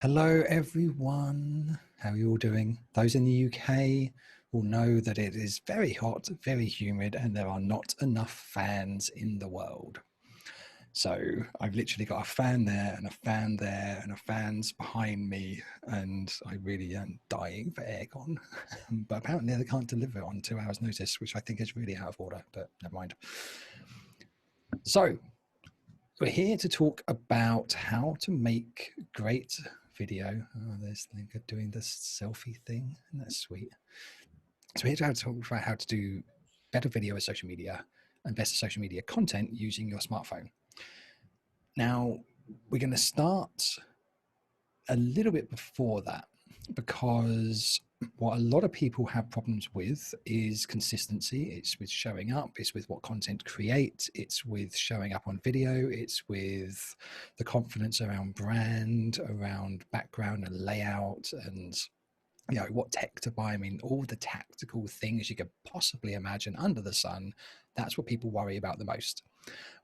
Hello, everyone. How are you all doing? Those in the UK will know that it is very hot, very humid, and there are not enough fans in the world. So I've literally got a fan there and a fan there and a fan's behind me, and I really am dying for aircon. But apparently they can't deliver it on 2 hours notice, which I think is really out of order, but never mind. So we're here to talk about how to make great video. Oh, there's Linka doing this selfie thing. Isn't that sweet? So we're here to talk about how to do better video with social media and better social media content using your smartphone. Now, we're going to start a little bit before that, because what a lot of people have problems with is consistency. It's with showing up, it's with what content to create, it's with showing up on video, it's with the confidence around brand, around background and layout, and what tech to buy. I mean, all the tactical things you could possibly imagine under the sun. That's what people worry about the most,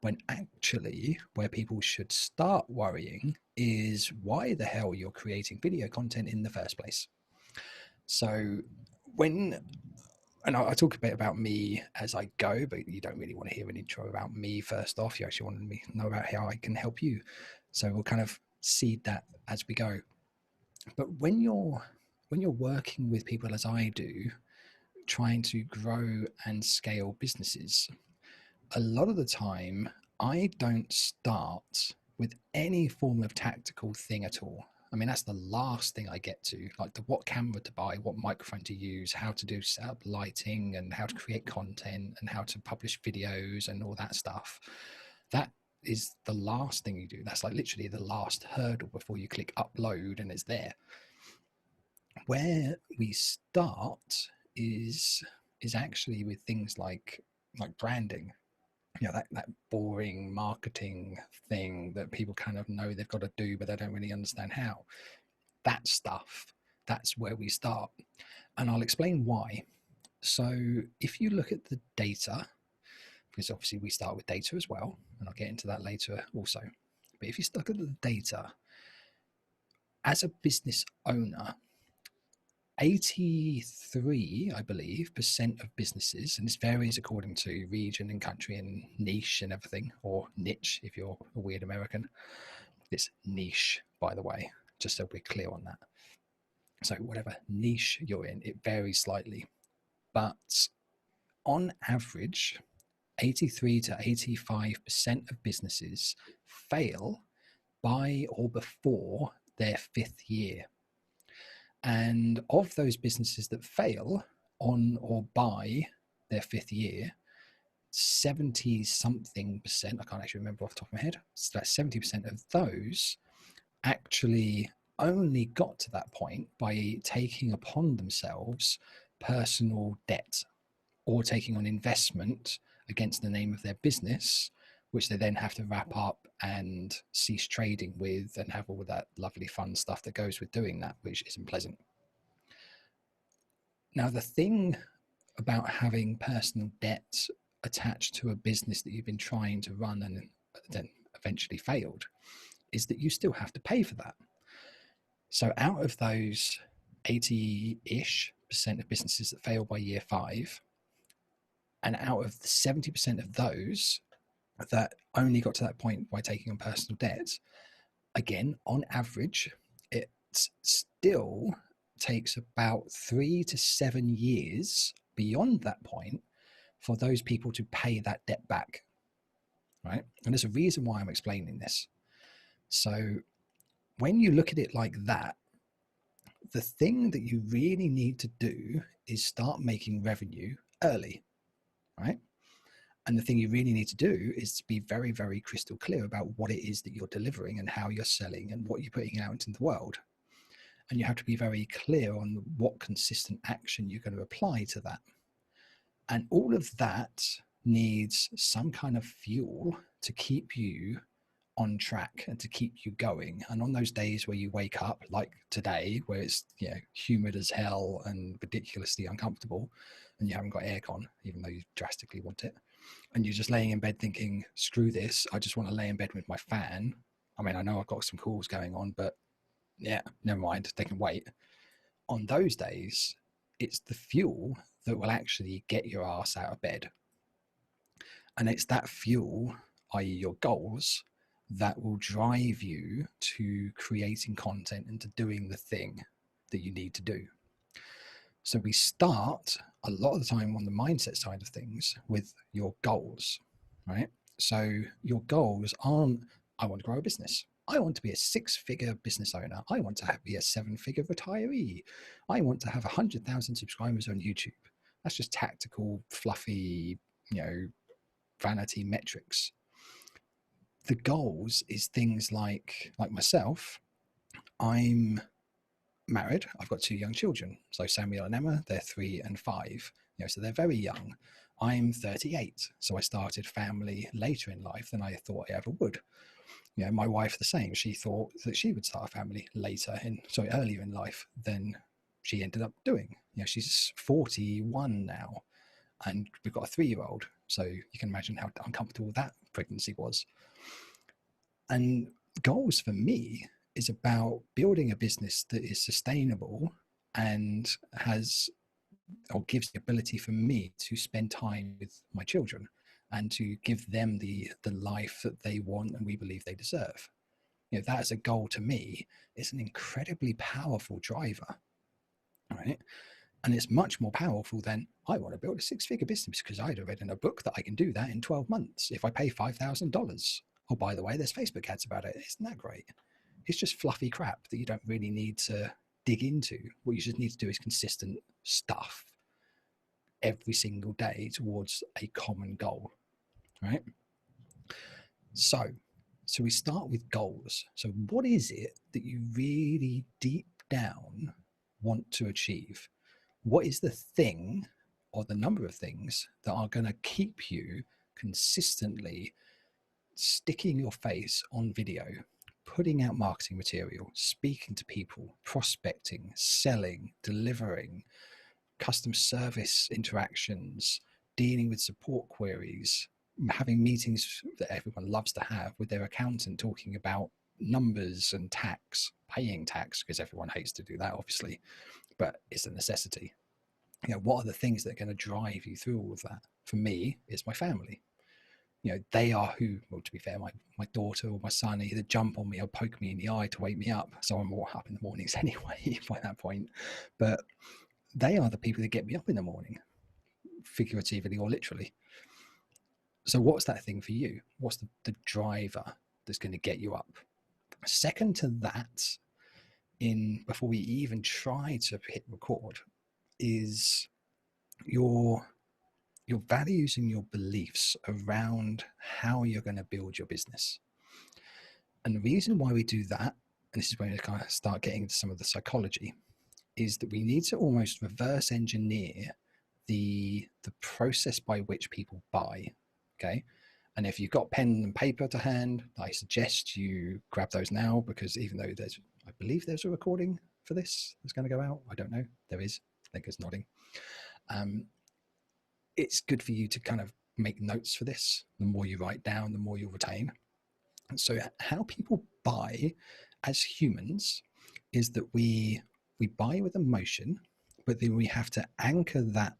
when actually where people should start worrying is why the hell you're creating video content in the first place. So I'll talk a bit about me as I go, but you don't really want to hear an intro about me first off. You actually want to know about how I can help you. So we'll kind of seed that as we go. But when you're working with people as I do, trying to grow and scale businesses, a lot of the time I don't start with any form of tactical thing at all. I mean, that's the last thing I get to, like what camera to buy, what microphone to use, how to do set up lighting, and how to create content, and how to publish videos and all that stuff. That is the last thing you do. That's like literally the last hurdle before you click upload and it's there. Where we start is actually with things like branding. That boring marketing thing that people kind of know they've got to do, but they don't really understand how. That stuff, that's where we start. And I'll explain why. So if you look at the data, because obviously we start with data as well, and I'll get into that later also. But if you look at the data, as a business owner, 83, I believe, % of businesses, and this varies according to region and country and niche and everything, or niche if you're a weird American. It's niche, by the way, just so we're clear on that. So whatever niche you're in, it varies slightly. But on average, 83 to 85% of businesses fail by or before their 5th year. And of those businesses that fail on or by their 5th year, 70 something %, I can't actually remember off the top of my head, so that's 70% of those actually only got to that point by taking upon themselves personal debt or taking on investment against the name of their business, which they then have to wrap up and cease trading with and have all that lovely fun stuff that goes with doing that, which isn't pleasant. Now, the thing about having personal debt attached to a business that you've been trying to run and then eventually failed is that you still have to pay for that. So out of those 80-ish % of businesses that fail by year 5, and out of the 70% of those that only got to that point by taking on personal debt, again, on average, it still takes about 3 to 7 years beyond that point for those people to pay that debt back, right? And there's a reason why I'm explaining this. So when you look at it like that, the thing that you really need to do is start making revenue early, right? And the thing you really need to do is to be very, very crystal clear about what it is that you're delivering and how you're selling and what you're putting out into the world. And you have to be very clear on what consistent action you're going to apply to that. And all of that needs some kind of fuel to keep you on track and to keep you going. And on those days where you wake up, like today, where it's humid as hell and ridiculously uncomfortable, and you haven't got aircon, even though you drastically want it, and you're just laying in bed thinking, screw this, I just want to lay in bed with my fan. I mean, I know I've got some calls going on, but Yeah, never mind, they can wait. On those days, it's the fuel that will actually get your ass out of bed. And it's that fuel, i.e., your goals, that will drive you to creating content and to doing the thing that you need to do. So we start a lot of the time on the mindset side of things with your goals, right? So your goals aren't, I want to grow a business. I want to be a 6-figure business owner. I want to be a 7-figure retiree. I want to have 100,000 subscribers on YouTube. That's just tactical, fluffy, vanity metrics. The goals is things like myself. I'm married. I've got 2 young children. So Samuel and Emma, they're 3 and 5. So they're very young. I'm 38. So I started family later in life than I thought I ever would. My wife the same. She thought that she would start a family earlier in life than she ended up doing. She's 41 now, and we've got a 3-year-old. So you can imagine how uncomfortable that pregnancy was. And goals for me is about building a business that is sustainable and gives the ability for me to spend time with my children and to give them the life that they want and we believe they deserve. That is a goal to me. It's an incredibly powerful driver, right? And it's much more powerful than, I want to build a 6-figure business because I'd read in a book that I can do that in 12 months if I pay $5,000. Oh, by the way, there's Facebook ads about it. Isn't that great? It's just fluffy crap that you don't really need to dig into. What you just need to do is consistent stuff every single day towards a common goal, right? So we start with goals. So what is it that you really deep down want to achieve? What is the thing or the number of things that are going to keep you consistently sticking your face on video, putting out marketing material, speaking to people, prospecting, selling, delivering, customer service interactions, dealing with support queries, having meetings that everyone loves to have with their accountant, talking about numbers and tax, paying tax, because everyone hates to do that, obviously, but it's a necessity. What are the things that are going to drive you through all of that? For me, it's my family. They are who, well, to be fair, my daughter or my son either jump on me or poke me in the eye to wake me up. So I'm more up in the mornings anyway by that point. But they are the people that get me up in the morning, figuratively or literally. So what's that thing for you? What's the driver that's going to get you up? Second to that, before we even try to hit record, is your values and your beliefs around how you're going to build your business. And the reason why we do that, and this is where we kind of start getting into some of the psychology, is that we need to almost reverse engineer the process by which people buy. Okay. And if you've got pen and paper to hand, I suggest you grab those now, because even though I believe there's a recording for this that's going to go out. I don't know. There is. I think it's nodding. It's good for you to kind of make notes for this. The more you write down, the more you'll retain. And so how people buy as humans is that we buy with emotion, but then we have to anchor that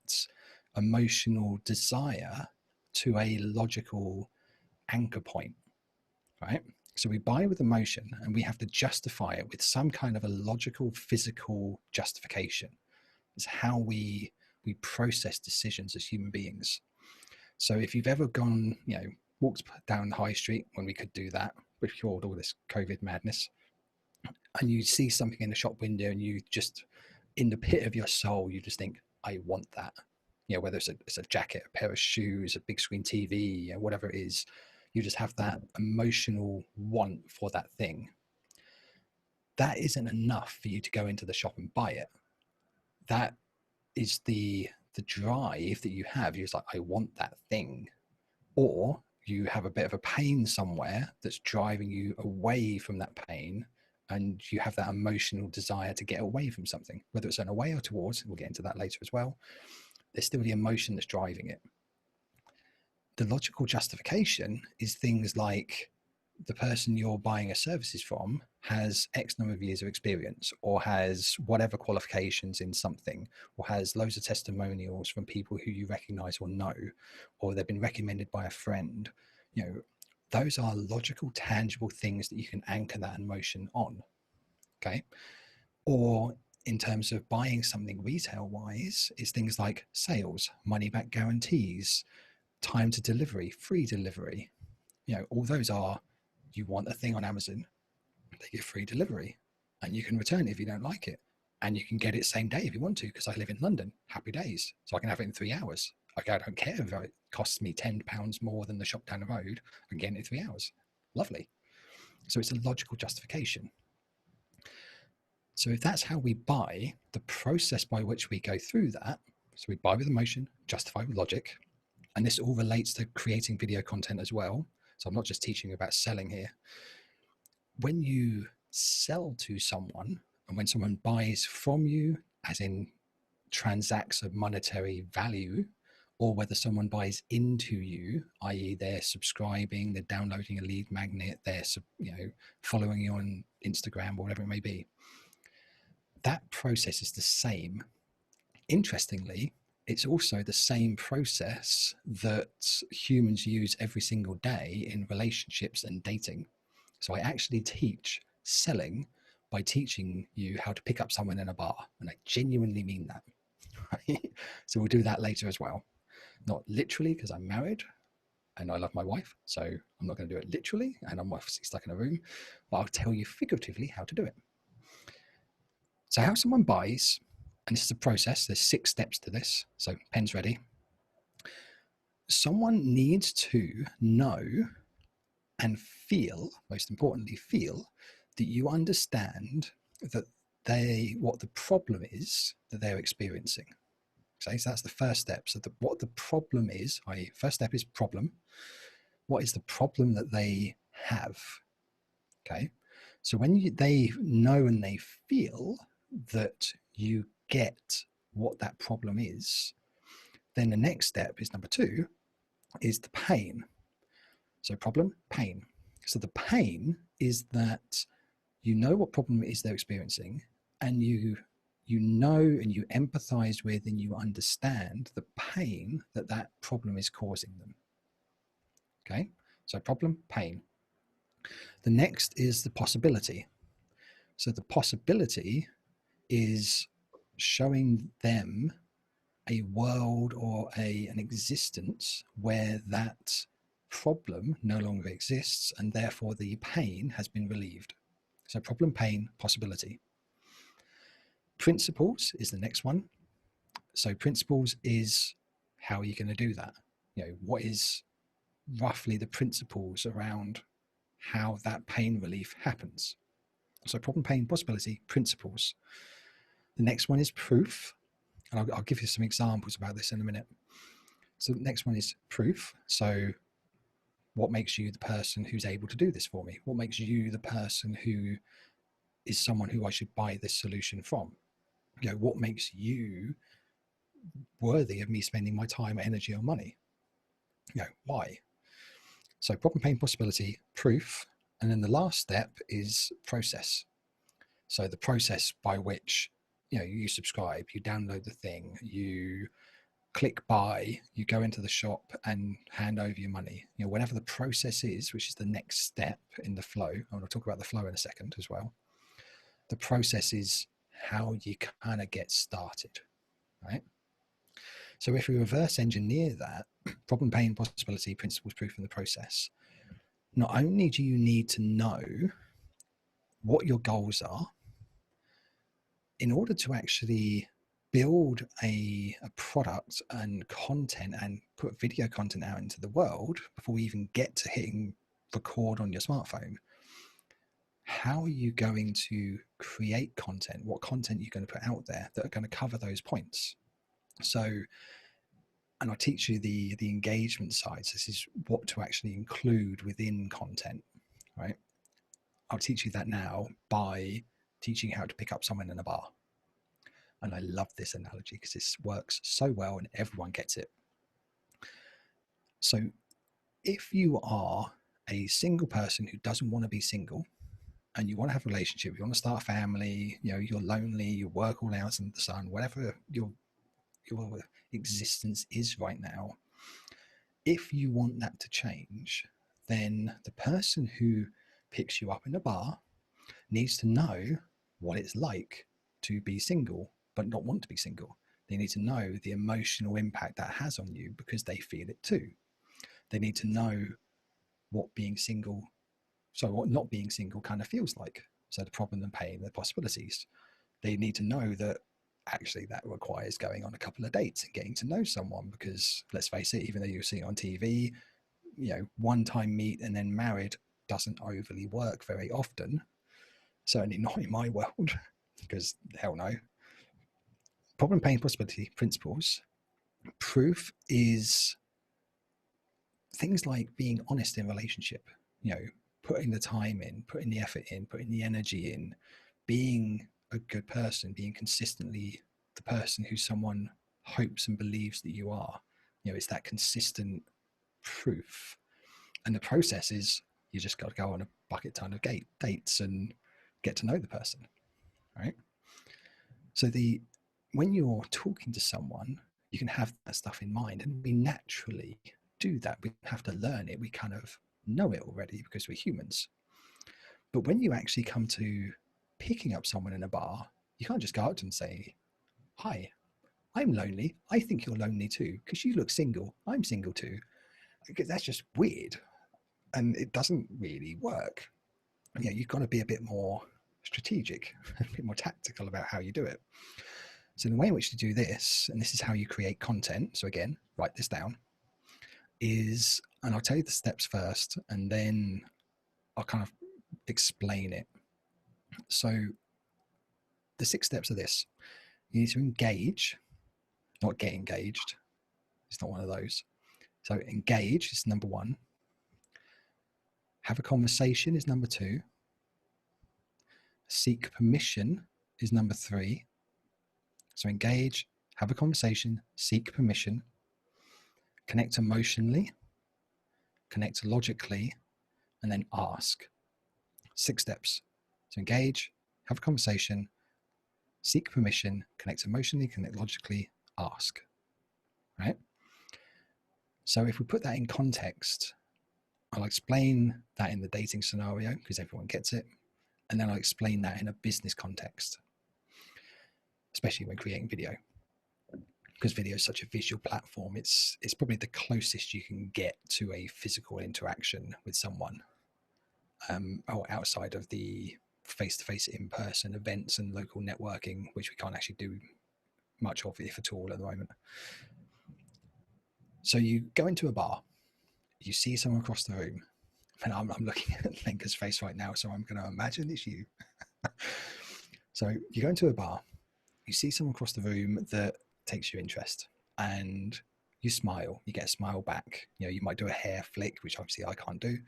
emotional desire to a logical anchor point, right? So we buy with emotion and we have to justify it with some kind of a logical, physical justification. It's how we process decisions as human beings. So if you've ever gone, walked down the high street when we could do that before all this COVID madness, and you see something in the shop window and you just, in the pit of your soul, you just think, I want that. Whether it's a jacket, a pair of shoes, a big screen TV, whatever it is, you just have that emotional want for that thing. That isn't enough for you to go into the shop and buy it. That is the drive that you have. You're just like, I want that thing. Or you have a bit of a pain somewhere that's driving you away from that pain, and you have that emotional desire to get away from something, whether it's an away or towards. We'll get into that later as well. There's still the emotion that's driving it. The logical justification is things like, the person you're buying a services from has X number of years of experience, or has whatever qualifications in something, or has loads of testimonials from people who you recognize or know, or they've been recommended by a friend. You know, those are logical, tangible things that you can anchor that emotion on. Okay. Or in terms of buying something retail wise, it's things like sales, money back guarantees, time to delivery, free delivery. You know, all those are, you want a thing on Amazon, they give free delivery, and you can return it if you don't like it, and you can get it same day if you want to, because I live in London. Happy days. So I can have it in 3 hours. Okay, I don't care if it costs me £10 more than the shop down the road. I can get it in 3 hours. Lovely. So it's a logical justification. So if that's how we buy, the process by which we go through that, so we buy with emotion, justify with logic, and this all relates to creating video content as well. So I'm not just teaching you about selling here. When you sell to someone, and when someone buys from you, as in transacts a monetary value, or whether someone buys into you, i.e. they're subscribing, they're downloading a lead magnet, they're following you on Instagram or whatever it may be, that process is the same. Interestingly, it's also the same process that humans use every single day in relationships and dating. So I actually teach selling by teaching you how to pick up someone in a bar. And I genuinely mean that. Right? So we'll do that later as well. Not literally, because I'm married and I love my wife. So I'm not going to do it literally, and I'm obviously stuck in a room, but I'll tell you figuratively how to do it. So how someone buys, and this is a process, there's 6 steps to this. So pen's ready. Someone needs to know and feel, most importantly, feel that you understand that what the problem is that they're experiencing. Okay, so that's the first step. So what the problem is, i.e. first step is problem. What is the problem that they have? Okay, so when they know and they feel that you get what that problem is, then the next step is number 2, is the pain. So problem, pain. So the pain is that you know what problem it is they're experiencing, and you know and you empathize with and you understand the pain that that problem is causing them. Okay, so problem, pain. The next is the possibility. So the possibility is showing them a world or an existence where that problem no longer exists, and therefore the pain has been relieved. So problem, pain, possibility. Principles is the next one. So principles is, how are you going to do that? You know, what is roughly the principles around how that pain relief happens? So problem, pain, possibility, principles. The next one is proof. And I'll give you some examples about this in a minute. So the next one is proof. So what makes you the person who's able to do this for me? What makes you the person who is someone who I should buy this solution from? You know, what makes you worthy of me spending my time, energy, or money? You know, why? So problem, pain, possibility, proof. And then the last step is process. So the process by which, you know, you subscribe, you download the thing, you click buy, you go into the shop and hand over your money. You know, whatever the process is, which is the next step in the flow. I want to talk about the flow in a second as well. The process is how you kind of get started, right? So if we reverse engineer that, problem, pain, possibility, principles, proof, and the process, not only do you need to know what your goals are in order to actually build a product and content and put video content out into the world before we even get to hitting record on your smartphone. How are you going to create content? What content are you going to put out there that are going to cover those points? So, and I'll teach you the engagement side. So this is what to actually include within content, right? I'll teach you that now by teaching you how to pick up someone in a bar. And I love this analogy because this works so well and everyone gets it. So if you are a single person who doesn't want to be single, and you want to have a relationship, you want to start a family, you're lonely, you work all out in the sun, whatever your existence is right now, if you want that to change, then the person who picks you up in a bar needs to know what it's like to be single but not want to be single. They need to know the emotional impact that has on you because they feel it too. They need to know what not being single kind of feels like. So the problem, the pain, the possibilities. They need to know that actually that requires going on a couple of dates and getting to know someone, because let's face it, even though you see it on TV, one time meet and then married doesn't overly work very often. Certainly not in my world, because hell no. Problem, pain, possibility, principles. Proof is things like being honest in relationship, putting the time in, putting the effort in, putting the energy in, being a good person, being consistently the person who someone hopes and believes that you are. It's that consistent proof. And the process is you just got to go on a bucket ton of dates and get to know the person, right? So when you're talking to someone, you can have that stuff in mind, and we naturally do that. We have to learn it. We kind of know it already because we're humans. But when you actually come to picking up someone in a bar, you can't just go out and say, "Hi, I'm lonely. I think you're lonely too, because you look single. I'm single too." Because that's just weird, and it doesn't really work. You've got to be a bit more strategic, a bit more tactical about how you do it. So the way in which to do this, and this is how you create content. So again, write this down, and I'll tell you the steps first, and then I'll kind of explain it. So the 6 steps are this. You need to engage, not get engaged. It's not one of those. So engage is number 1. Have a conversation is number 2. Seek permission is number 3. So engage, have a conversation, seek permission, connect emotionally, connect logically, and then ask. 6 steps. So engage, have a conversation, seek permission, connect emotionally, connect logically, ask. Right? So if we put that in context, I'll explain that in the dating scenario because everyone gets it. And then I'll explain that in a business context, especially when creating video. Because video is such a visual platform, it's probably the closest you can get to a physical interaction with someone, or outside of the face-to-face in-person events and local networking, which we can't actually do much of, if at all, at the moment. So you go into a bar, you see someone across the room, and I'm looking at Lenka's face right now, so I'm going to imagine it's you. So you go into a bar, you see someone across the room that takes your interest, and you smile, you get a smile back. You might do a hair flick, which obviously I can't do,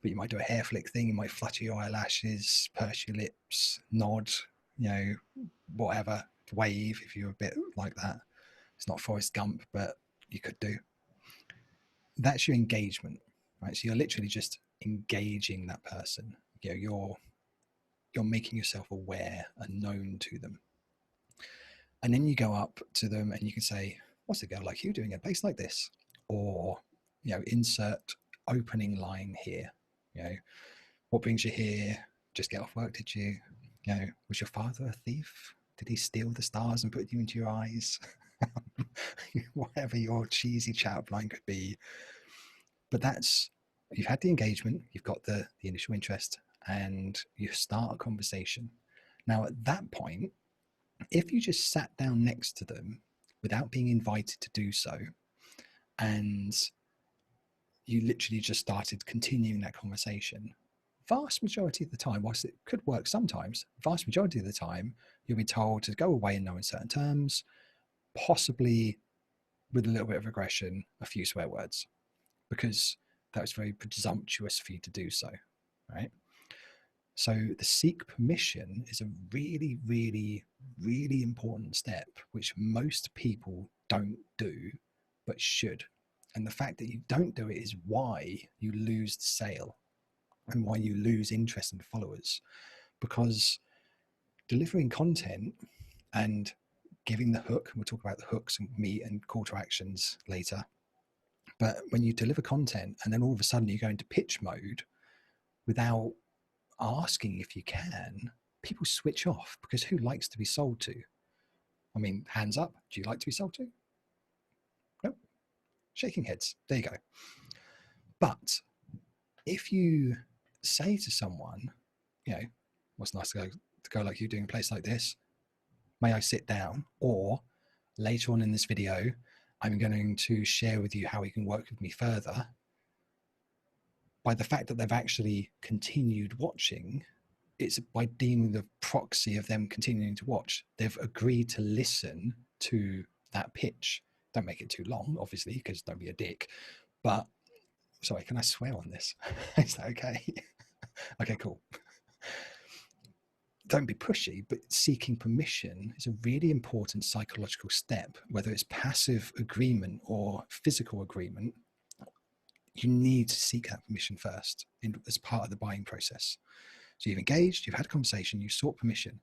but you might do a hair flick thing. You might flutter your eyelashes, purse your lips, nod, whatever, wave if you're a bit like that. It's not Forrest Gump, but you could do. That's your engagement, right? So you're literally just engaging that person. You're making yourself aware and known to them. And then you go up to them and you can say, "What's a girl like you doing a place like this?" Or, insert opening line here. "What brings you here? Just get off work, did you? Was your father a thief? Did he steal the stars and put you into your eyes?" Whatever your cheesy chat line could be. But you've had the engagement, you've got the initial interest, and you start a conversation. Now, at that point, if you just sat down next to them without being invited to do so, and you literally just started continuing that conversation, vast majority of the time, whilst it could work sometimes, vast majority of the time, you'll be told to go away in no uncertain terms, possibly with a little bit of aggression, a few swear words, because that was very presumptuous for you to do so, right? So the seek permission is a really, really, really important step, which most people don't do, but should. And the fact that you don't do it is why you lose the sale. and why you lose interest in followers. Because delivering content and giving the hook, we'll talk about the hooks and meat and call to actions later, but when you deliver content and then all of a sudden you go into pitch mode without asking if you can, people switch off, because who likes to be sold to? I mean, hands up, do you like to be sold to? No? Shaking heads. There you go. But if you say to someone, you know, what's nice to go like you doing a place like this, may I sit down? Or later on in this video, I'm going to share with you how you can work with me further. By the fact that they've actually continued watching, it's by deeming the proxy of them continuing to watch. They've agreed to listen to that pitch. Don't make it too long, obviously, because don't be a dick. But, sorry, can I swear on this? Is that okay? Okay, cool. Don't be pushy, but seeking permission is a really important psychological step, whether it's passive agreement or physical agreement. You need to seek that permission first as part of the buying process. So you've engaged, you've had a conversation, you sought permission.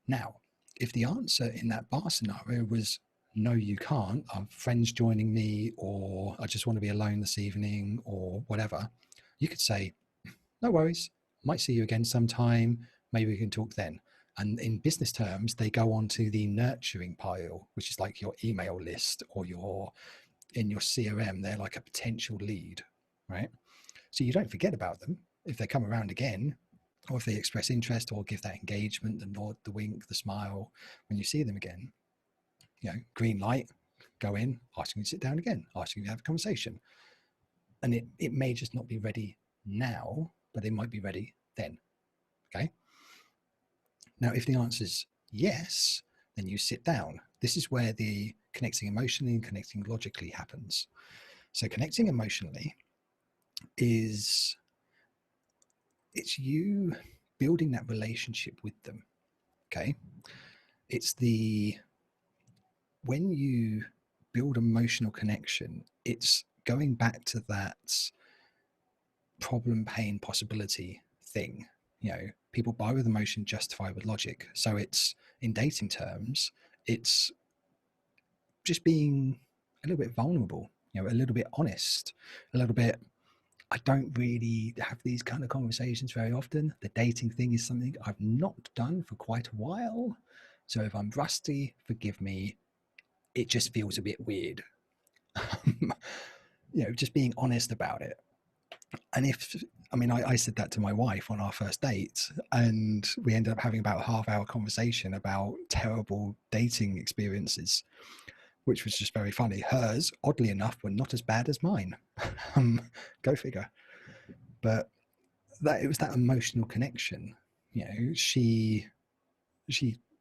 Now, if the answer in that bar scenario was, no, you can't, I'm friends joining me, or I just want to be alone this evening, or whatever, you could say, no worries, might see you again sometime, maybe we can talk then. And in business terms, they go on to the nurturing pile, which is like your email list, or in your CRM, they're like a potential lead, right? So you don't forget about them. If they come around again, or if they express interest or give that engagement, the nod, the wink, the smile, when you see them again, green light, go in, asking you to sit down again, asking you to have a conversation. And it may just not be ready now, but it might be ready then, okay? Now, if the answer is yes, then you sit down. This is where the connecting emotionally and connecting logically happens. So connecting emotionally it's you building that relationship with them, okay? It's when you build emotional connection, it's going back to that problem, pain, possibility thing. People buy with emotion, justify with logic. So it's, in dating terms, it's just being a little bit vulnerable, a little bit honest, a little bit, I don't really have these kind of conversations very often. The dating thing is something I've not done for quite a while. So if I'm rusty, forgive me. It just feels a bit weird. Just being honest about it. And I said that to my wife on our first date, and we ended up having about a half-hour conversation about terrible dating experiences, which was just very funny. Hers, oddly enough, were not as bad as mine. Go figure. But it was that emotional connection. She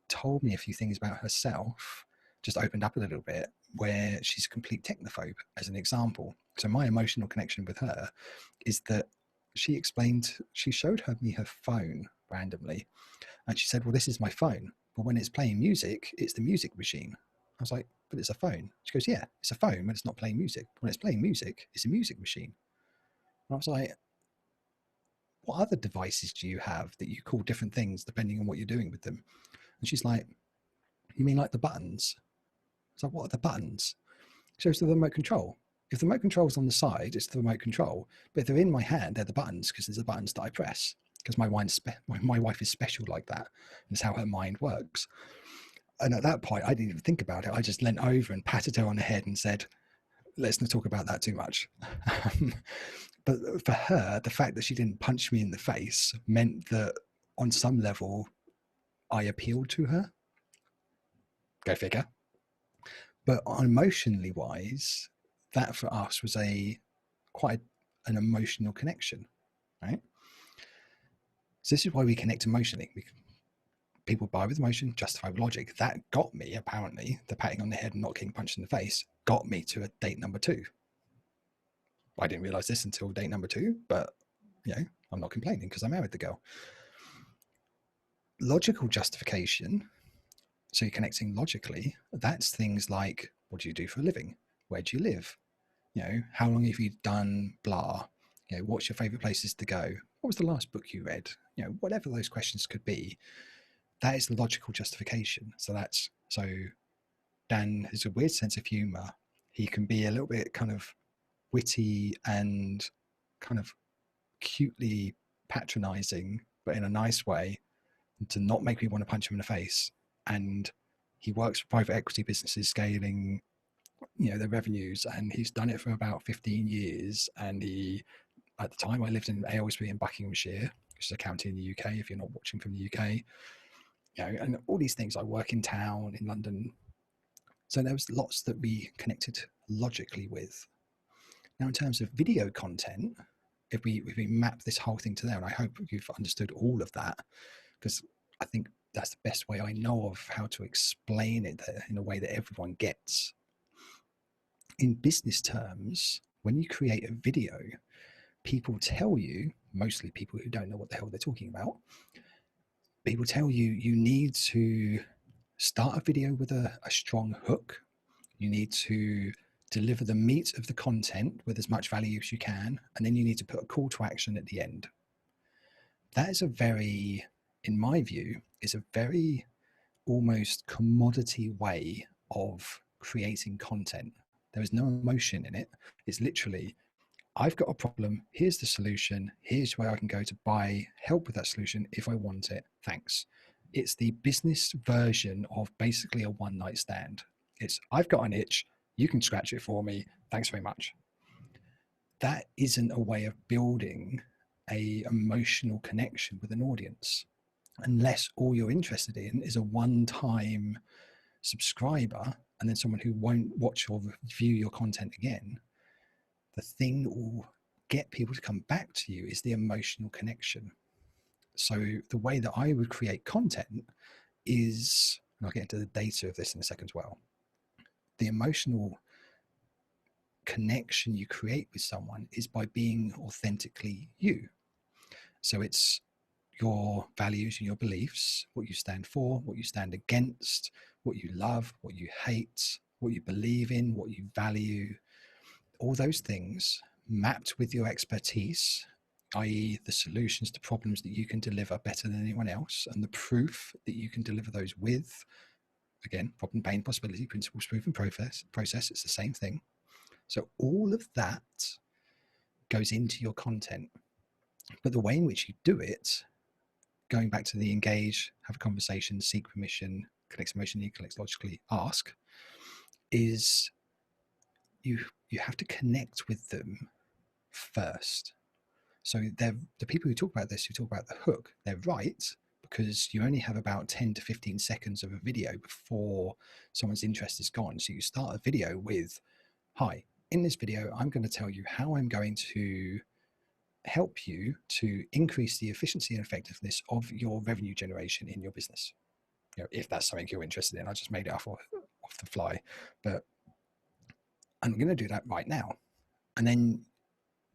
told me a few things about herself, just opened up a little bit, where she's a complete technophobe, as an example. So my emotional connection with her is that she showed me her phone randomly, and she said, well, this is my phone, but when it's playing music, it's the music machine. I was like, but it's a phone. She goes, yeah, it's a phone when it's not playing music. When it's playing music, it's a music machine. And I was like, what other devices do you have that you call different things depending on what you're doing with them? And she's like, you mean like the buttons? It's like, what are the buttons? She goes, the remote control. If the remote control is on the side, it's the remote control. But if they're in my hand, they're the buttons, because there's the buttons that I press. Because my wife is special like that. It's how her mind works. And at that point, I didn't even think about it. I just leant over and patted her on the head and said, let's not talk about that too much. But for her, the fact that she didn't punch me in the face meant that on some level, I appealed to her. Go figure. But emotionally wise, that for us was quite an emotional connection, right? So this is why we connect emotionally. People buy with emotion, justify with logic. That got me, apparently, the patting on the head and not getting punched in the face, got me to a date number 2. I didn't realize this until date number 2, but I'm not complaining because I married the girl. Logical justification, so you're connecting logically, that's things like, what do you do for a living? Where do you live? How long have you done blah? What's your favorite places to go? What was the last book you read? Whatever those questions could be, that is the logical justification. So Dan has a weird sense of humor. He can be a little bit kind of witty and kind of cutely patronizing, but in a nice way, to not make me want to punch him in the face. And he works for private equity businesses scaling, their revenues, and he's done it for about 15 years. And at the time, I lived in Aylesbury in Buckinghamshire, which is a county in the UK, if you're not watching from the UK, and all these things. I work in town in London. So there was lots that we connected logically with. Now, in terms of video content, if we map this whole thing to there, and I hope you've understood all of that, because I think that's the best way I know of how to explain it in a way that everyone gets. In business terms, when you create a video, people tell you, mostly people who don't know what the hell they're talking about, people tell you you need to start a video with a strong hook. You need to deliver the meat of the content with as much value as you can, and then you need to put a call to action at the end. That is in my view, is a very almost commodity way of creating content. There is no emotion in it. It's literally, I've got a problem, here's the solution, here's where I can go to buy help with that solution if I want it, thanks. It's the business version of basically a one-night stand. It's, I've got an itch, you can scratch it for me, thanks very much. That isn't a way of building an emotional connection with an audience, unless all you're interested in is a one-time subscriber and then someone who won't watch or view your content again. The thing that will get people to come back to you is the emotional connection. So the way that I would create content is, and I'll get into the data of this in a second as well, the emotional connection you create with someone is by being authentically you. So it's your values and your beliefs, what you stand for, what you stand against, what you love, what you hate, what you believe in, what you value, all those things mapped with your expertise, i.e. the solutions to problems that you can deliver better than anyone else, and the proof that you can deliver those with, again, problem, pain, possibility, principles, proof, and process, it's the same thing. So all of that goes into your content. But the way in which you do it, going back to the engage, have a conversation, seek permission, connect emotionally, connect logically, ask, is you have to connect with them first. So the people who talk about this, who talk about the hook, they're right, because you only have about 10 to 15 seconds of a video before someone's interest is gone. So you start a video with, hi, in this video, I'm going to tell you how I'm going to help you to increase the efficiency and effectiveness of your revenue generation in your business. If that's something you're interested in. I just made it off the fly, but I'm going to do that right now. And then,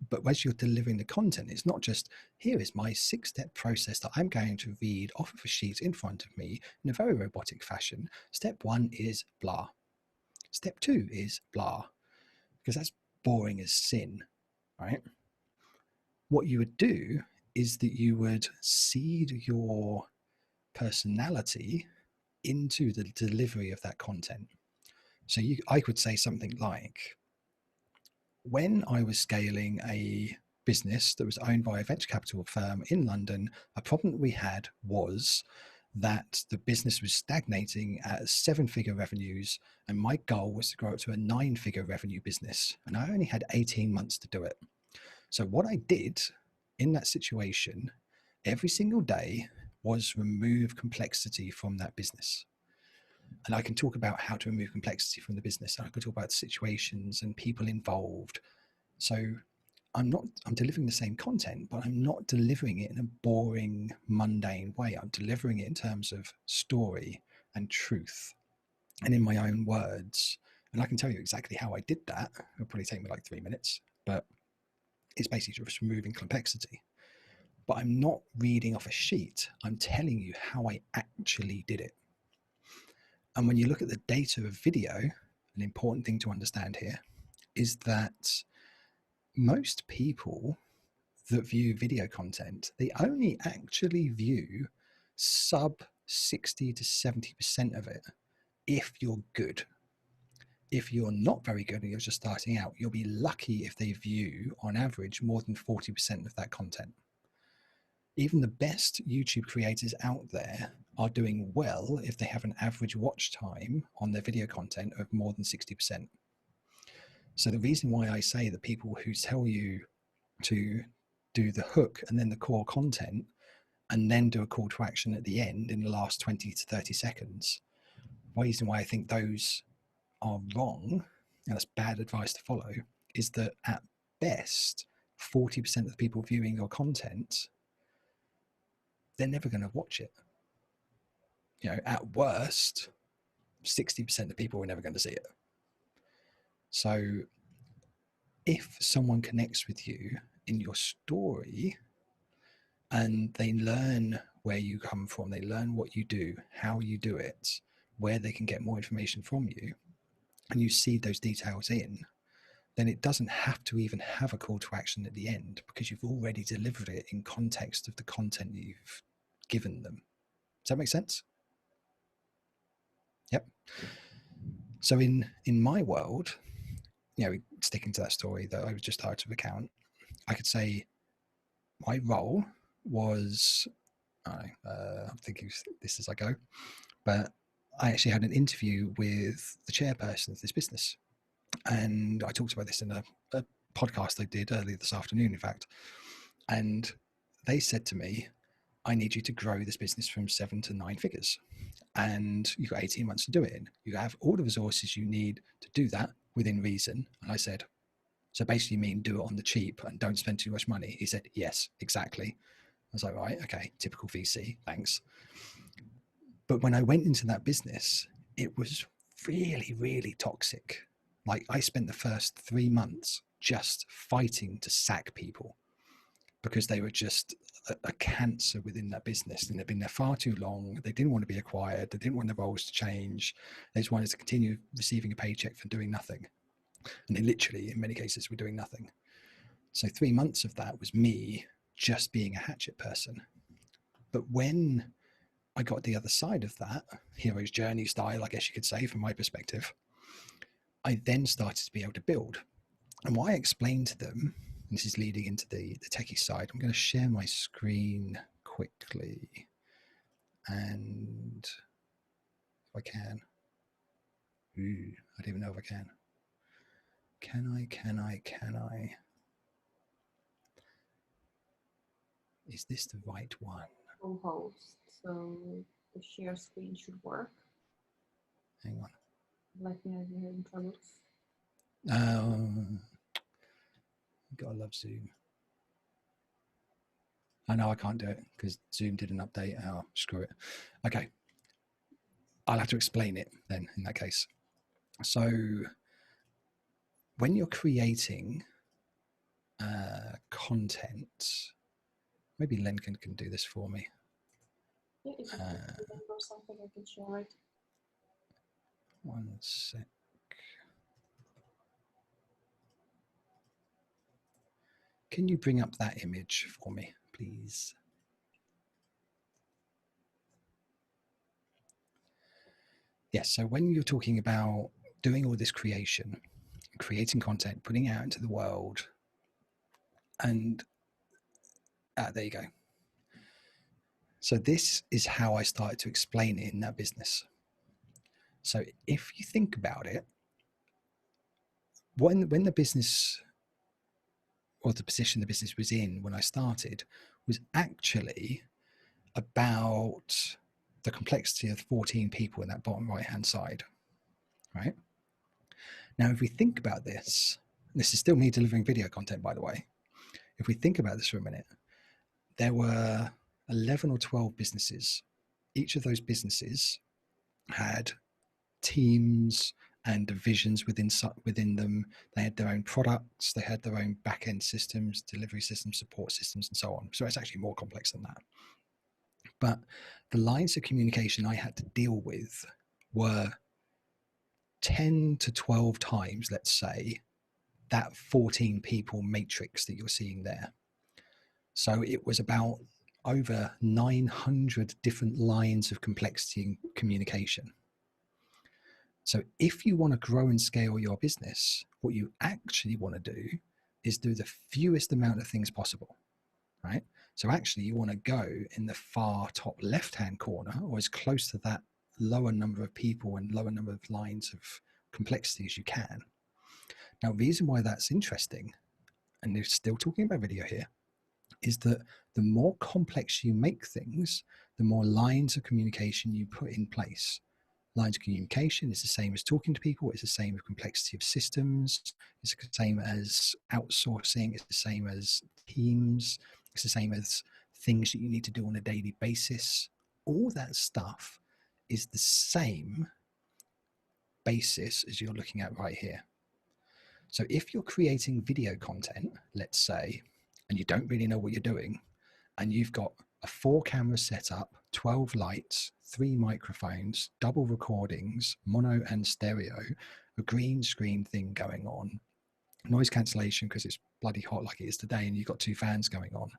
but as you're delivering the content, it's not just, here is my 6-step process that I'm going to read off of a sheet in front of me in a very robotic fashion. Step 1 is blah. Step 2 is blah, because that's boring as sin, right? What you would do is that you would seed your personality into the delivery of that content. So I could say something like, when I was scaling a business that was owned by a venture capital firm in London, a problem that we had was that the business was stagnating at 7-figure revenues, and my goal was to grow it to a 9-figure revenue business. And I only had 18 months to do it. So what I did in that situation every single day was remove complexity from that business. And I can talk about how to remove complexity from the business. I can talk about situations and people involved. So I'm delivering the same content, but I'm not delivering it in a boring, mundane way. I'm delivering it in terms of story and truth and in my own words. And I can tell you exactly how I did that. It'll probably take me like 3 minutes, but it's basically just removing complexity. But I'm not reading off a sheet. I'm telling you how I actually did it. And when you look at the data of video, an important thing to understand here is that most people that view video content, they only actually view sub 60 to 70% of it if you're good. If you're not very good and you're just starting out, you'll be lucky if they view, on average, more than 40% of that content. Even the best YouTube creators out there are doing well if they have an average watch time on their video content of more than 60%. So the reason why I say that people who tell you to do the hook and then the core content and then do a call to action at the end in the last 20 to 30 seconds, the reason why I think those are wrong, and that's bad advice to follow, is that at best, 40% of the people viewing your content, they're never going to watch it. You know, at worst, 60% of people are never going to see it. So if someone connects with you in your story and they learn where you come from, they learn what you do, how you do it, where they can get more information from you, and you see those details in, then it doesn't have to even have a call to action at the end because you've already delivered it in context of the content that you've given them. Does that make sense? Yep. So in my world, you know, sticking to that story that I was just started to recount, I could say my role was, I'm thinking this as I go, but I actually had an interview with the chairperson of this business. And I talked about this in a podcast I did earlier this afternoon, in fact. And they said to me, I need you to grow this business from 7 to 9 figures. And you've got 18 months to do it in. You have all the resources you need to do that within reason. And I said, so basically you mean do it on the cheap and don't spend too much money? He said, yes, exactly. I was like, right, okay, typical VC, thanks. But when I went into that business, it was really, really toxic. Like I spent the first 3 months just fighting to sack people because they were just a cancer within that business, and they'd been there far too long. They didn't want to be acquired. They didn't want their roles to change. They just wanted to continue receiving a paycheck for doing nothing. And they literally, in many cases, were doing nothing. So 3 months of that was me just being a hatchet person. But when I got the other side of that, hero's journey style, I guess you could say, from my perspective, I then started to be able to build. And what I explained to them, and this is leading into the techie side, I'm going to share my screen quickly. And if I can, I don't even know if I can. Can I? Is this the right one? Co-host, so the share screen should work. Hang on. Let me know if you're having troubles. Gotta love Zoom. I know I can't do it because Zoom did an update. Oh, screw it. Okay. I'll have to explain it then in that case. So when you're creating content, maybe Len can do this for me. Yeah, if you remember something, I can share it. One sec. Can you bring up that image for me, please? Yes, so when you're talking about doing all this creation, creating content, putting it out into the world, and there you go. So this is how I started to explain it in that business. So if you think about it, when the business or the position the business was in when I started was actually about the complexity of 14 people in that bottom right hand side, right? Now, if we think about this, this is still me delivering video content, by the way. If we think about this for a minute, there were 11 or 12 businesses. Each of those businesses had teams and divisions within them. They had their own products, they had their own back-end systems, delivery systems, support systems, and so on. So it's actually more complex than that. But the lines of communication I had to deal with were 10 to 12 times, let's say, that 14 people matrix that you're seeing there. So it was about over 900 different lines of complexity in communication. So if you want to grow and scale your business, what you actually want to do is do the fewest amount of things possible, right? So actually you want to go in the far top left-hand corner, or as close to that lower number of people and lower number of lines of complexity as you can. Now, the reason why that's interesting, and they're still talking about video here, is that the more complex you make things, the more lines of communication you put in place. Lines of communication is the same as talking to people. It's the same with complexity of systems. It's the same as outsourcing. It's the same as teams. It's the same as things that you need to do on a daily basis. All that stuff is the same basis as you're looking at right here. So if you're creating video content, let's say, and you don't really know what you're doing, and you've got a 4-camera setup, 12 lights, 3 microphones, double recordings, mono and stereo, a green screen thing going on, noise cancellation because it's bloody hot like it is today, and you've got 2 fans going on.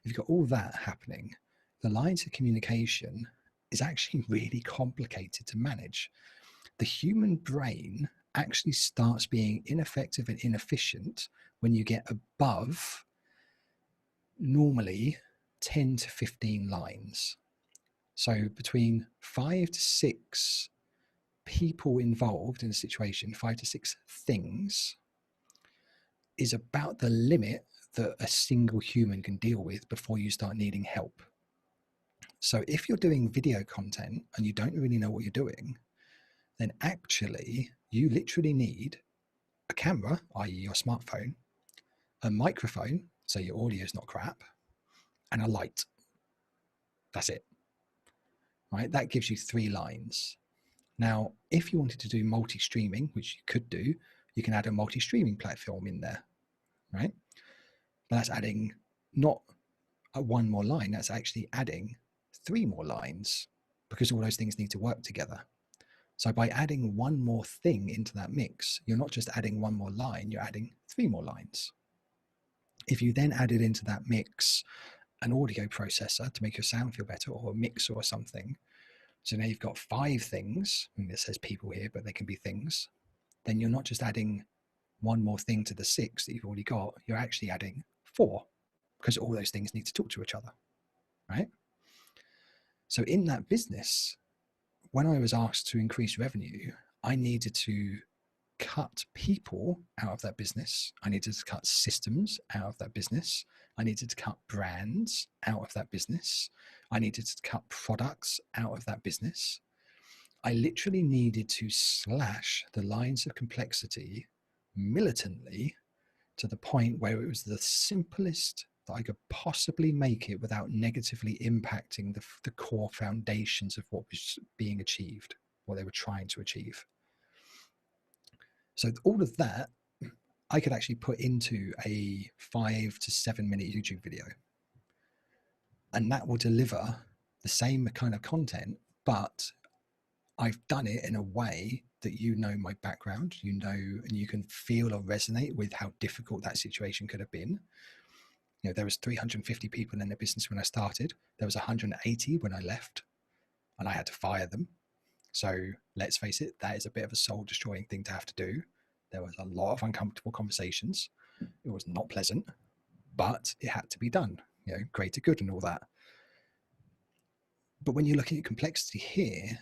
If you've got all that happening, the lines of communication is actually really complicated to manage. The human brain actually starts being ineffective and inefficient when you get above normally 10 to 15 lines. So between 5 to 6 people involved in a situation, 5 to 6 things, is about the limit that a single human can deal with before you start needing help. So if you're doing video content and you don't really know what you're doing, then actually you literally need a camera, i.e. your smartphone, a microphone, so your audio is not crap, and a light. That's it, right? That gives you 3 lines. Now, if you wanted to do multi-streaming, which you could do, you can add a multi-streaming platform in there, right? But that's adding not a 1 more line, that's actually adding 3 more lines because all those things need to work together. So by adding 1 more thing into that mix, you're not just adding 1 more line, you're adding 3 more lines. If you then added into that mix an audio processor to make your sound feel better, or a mixer or something, so now you've got 5 things, and it says people here, but they can be things, then you're not just adding 1 more thing to the 6 that you've already got, you're actually adding 4, because all those things need to talk to each other, right? So in that business, when I was asked to increase revenue, I needed to cut people out of that business. I needed to cut systems out of that business. I needed to cut brands out of that business. I needed to cut products out of that business. I literally needed to slash the lines of complexity militantly to the point where it was the simplest that I could possibly make it without negatively impacting the core foundations of what was being achieved, what they were trying to achieve. So all of that, I could actually put into a 5 to 7 minute YouTube video. And that will deliver the same kind of content, but I've done it in a way that you know my background, you know, and you can feel or resonate with how difficult that situation could have been. You know, there was 350 people in the business when I started. There was 180 when I left, and I had to fire them. So let's face it, that is a bit of a soul-destroying thing to have to do. There was a lot of uncomfortable conversations. It was not pleasant, but it had to be done. You know, greater good and all that. But when you're looking at complexity here,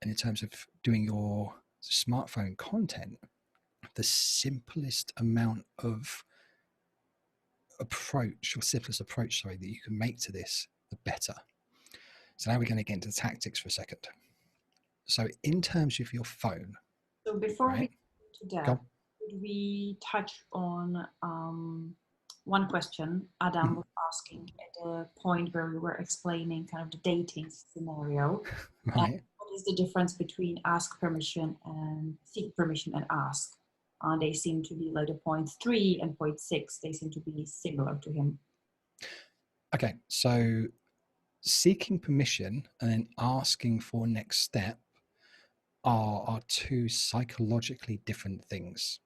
and in terms of doing your smartphone content, the simplest amount of approach, or simplest approach, sorry, that you can make to this, the better. So now we're going to get into the tactics for a second. So in terms of your phone. So before right? we go to that, could we touch on one question Adam was asking at the point where we were explaining kind of the dating scenario. Right. And what is the difference between ask permission and seek permission and ask? They seem to be like the point 3 and point 6. They seem to be similar to him. Okay, so seeking permission and then asking for next step are 2 psychologically different things.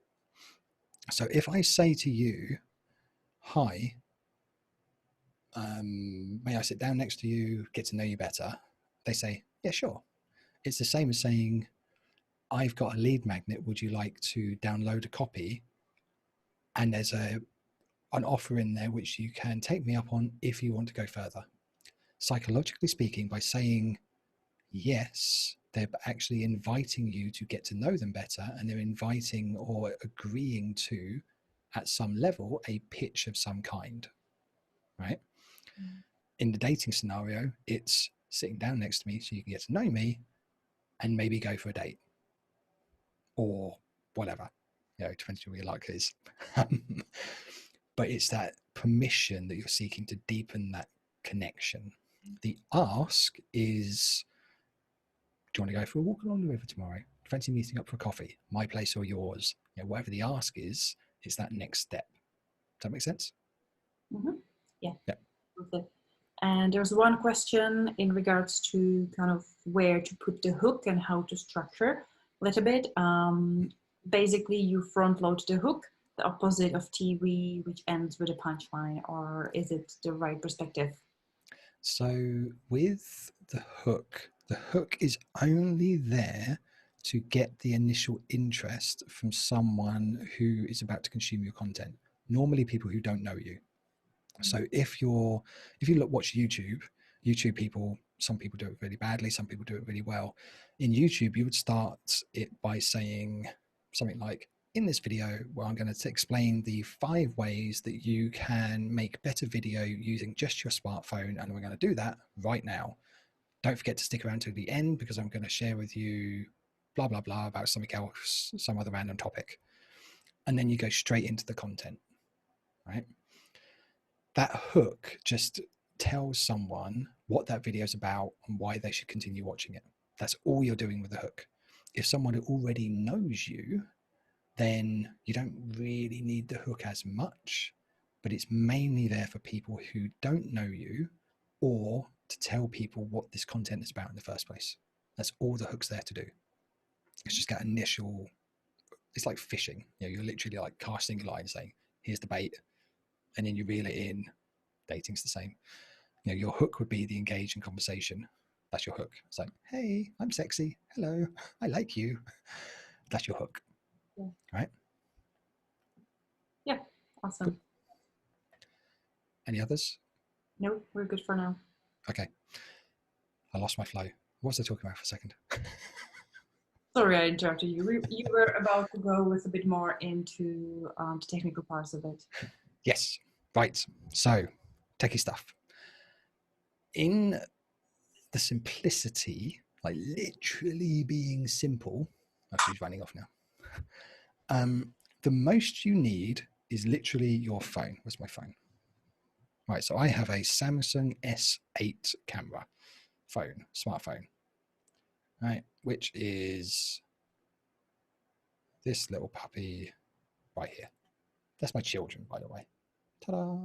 So if I say to you, hi, may I sit down next to you, get to know you better? They say, yeah, sure. It's the same as saying, I've got a lead magnet. Would you like to download a copy? And there's an offer in there which you can take me up on if you want to go further. Psychologically speaking, by saying yes, they're actually inviting you to get to know them better, and they're inviting or agreeing to, at some level, a pitch of some kind, right? In the dating scenario, it's sitting down next to me so you can get to know me and maybe go for a date or whatever, depends on what your luck is. But it's that permission that you're seeking to deepen that connection. The ask is, do you want to go for a walk along the river tomorrow? Fancy meeting up for coffee? My place or yours? Whatever the ask is, it's that next step. Does that make sense? Mm-hmm. Yeah. Yeah. Okay. And there's one question in regards to kind of where to put the hook and how to structure a little bit. Basically, you front load the hook, the opposite of TV, which ends with a punchline, or is it the right perspective? So with the hook is only there to get the initial interest from someone who is about to consume your content. Normally people who don't know you. So if you watch YouTube people, some people do it really badly, some people do it really well. In YouTube, you would start it by saying something like, in this video, where I'm going to explain the 5 ways that you can make better video using just your smartphone, and we're going to do that right now. Don't forget to stick around to the end because I'm going to share with you blah, blah, blah about something else, some other random topic. And then you go straight into the content, right? That hook just tells someone what that video is about and why they should continue watching it. That's all you're doing with the hook. If someone already knows you, then you don't really need the hook as much, but it's mainly there for people who don't know you or to tell people what this content is about in the first place. That's all the hook's there to do. It's just that initial, it's like fishing. You're literally like casting a line saying, here's the bait, and then you reel it in. Dating's the same. Your hook would be the engaging conversation. That's your hook. It's like, hey, I'm sexy. Hello, I like you. That's your hook. Yeah. Right? Yeah, awesome. Cool. Any others? No, we're good for now. Okay. I lost my flow. What was I talking about for a second? Sorry, I interrupted you. You were about to go with a bit more into the technical parts of it. Yes. Right. So, techie stuff. In the simplicity, like literally being simple, she's running off now. The most you need is literally your phone. Where's my phone? Right, so I have a Samsung S8 camera phone, smartphone, right, which is this little puppy right here. That's my children, by the way. Ta-da!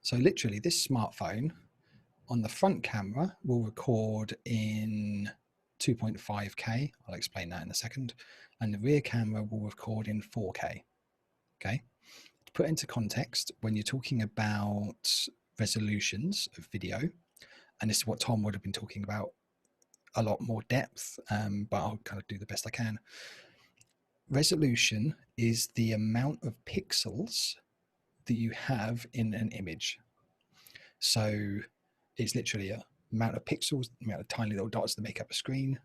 So literally this smartphone on the front camera will record in 2.5K. I'll explain that in a second. And the rear camera will record in 4K. Okay. To put into context, when you're talking about resolutions of video, and this is what Tom would have been talking about a lot more depth, but I'll kind of do the best I can. Resolution is the amount of pixels that you have in an image. So it's literally a amount of pixels, the amount of tiny little dots that make up a screen,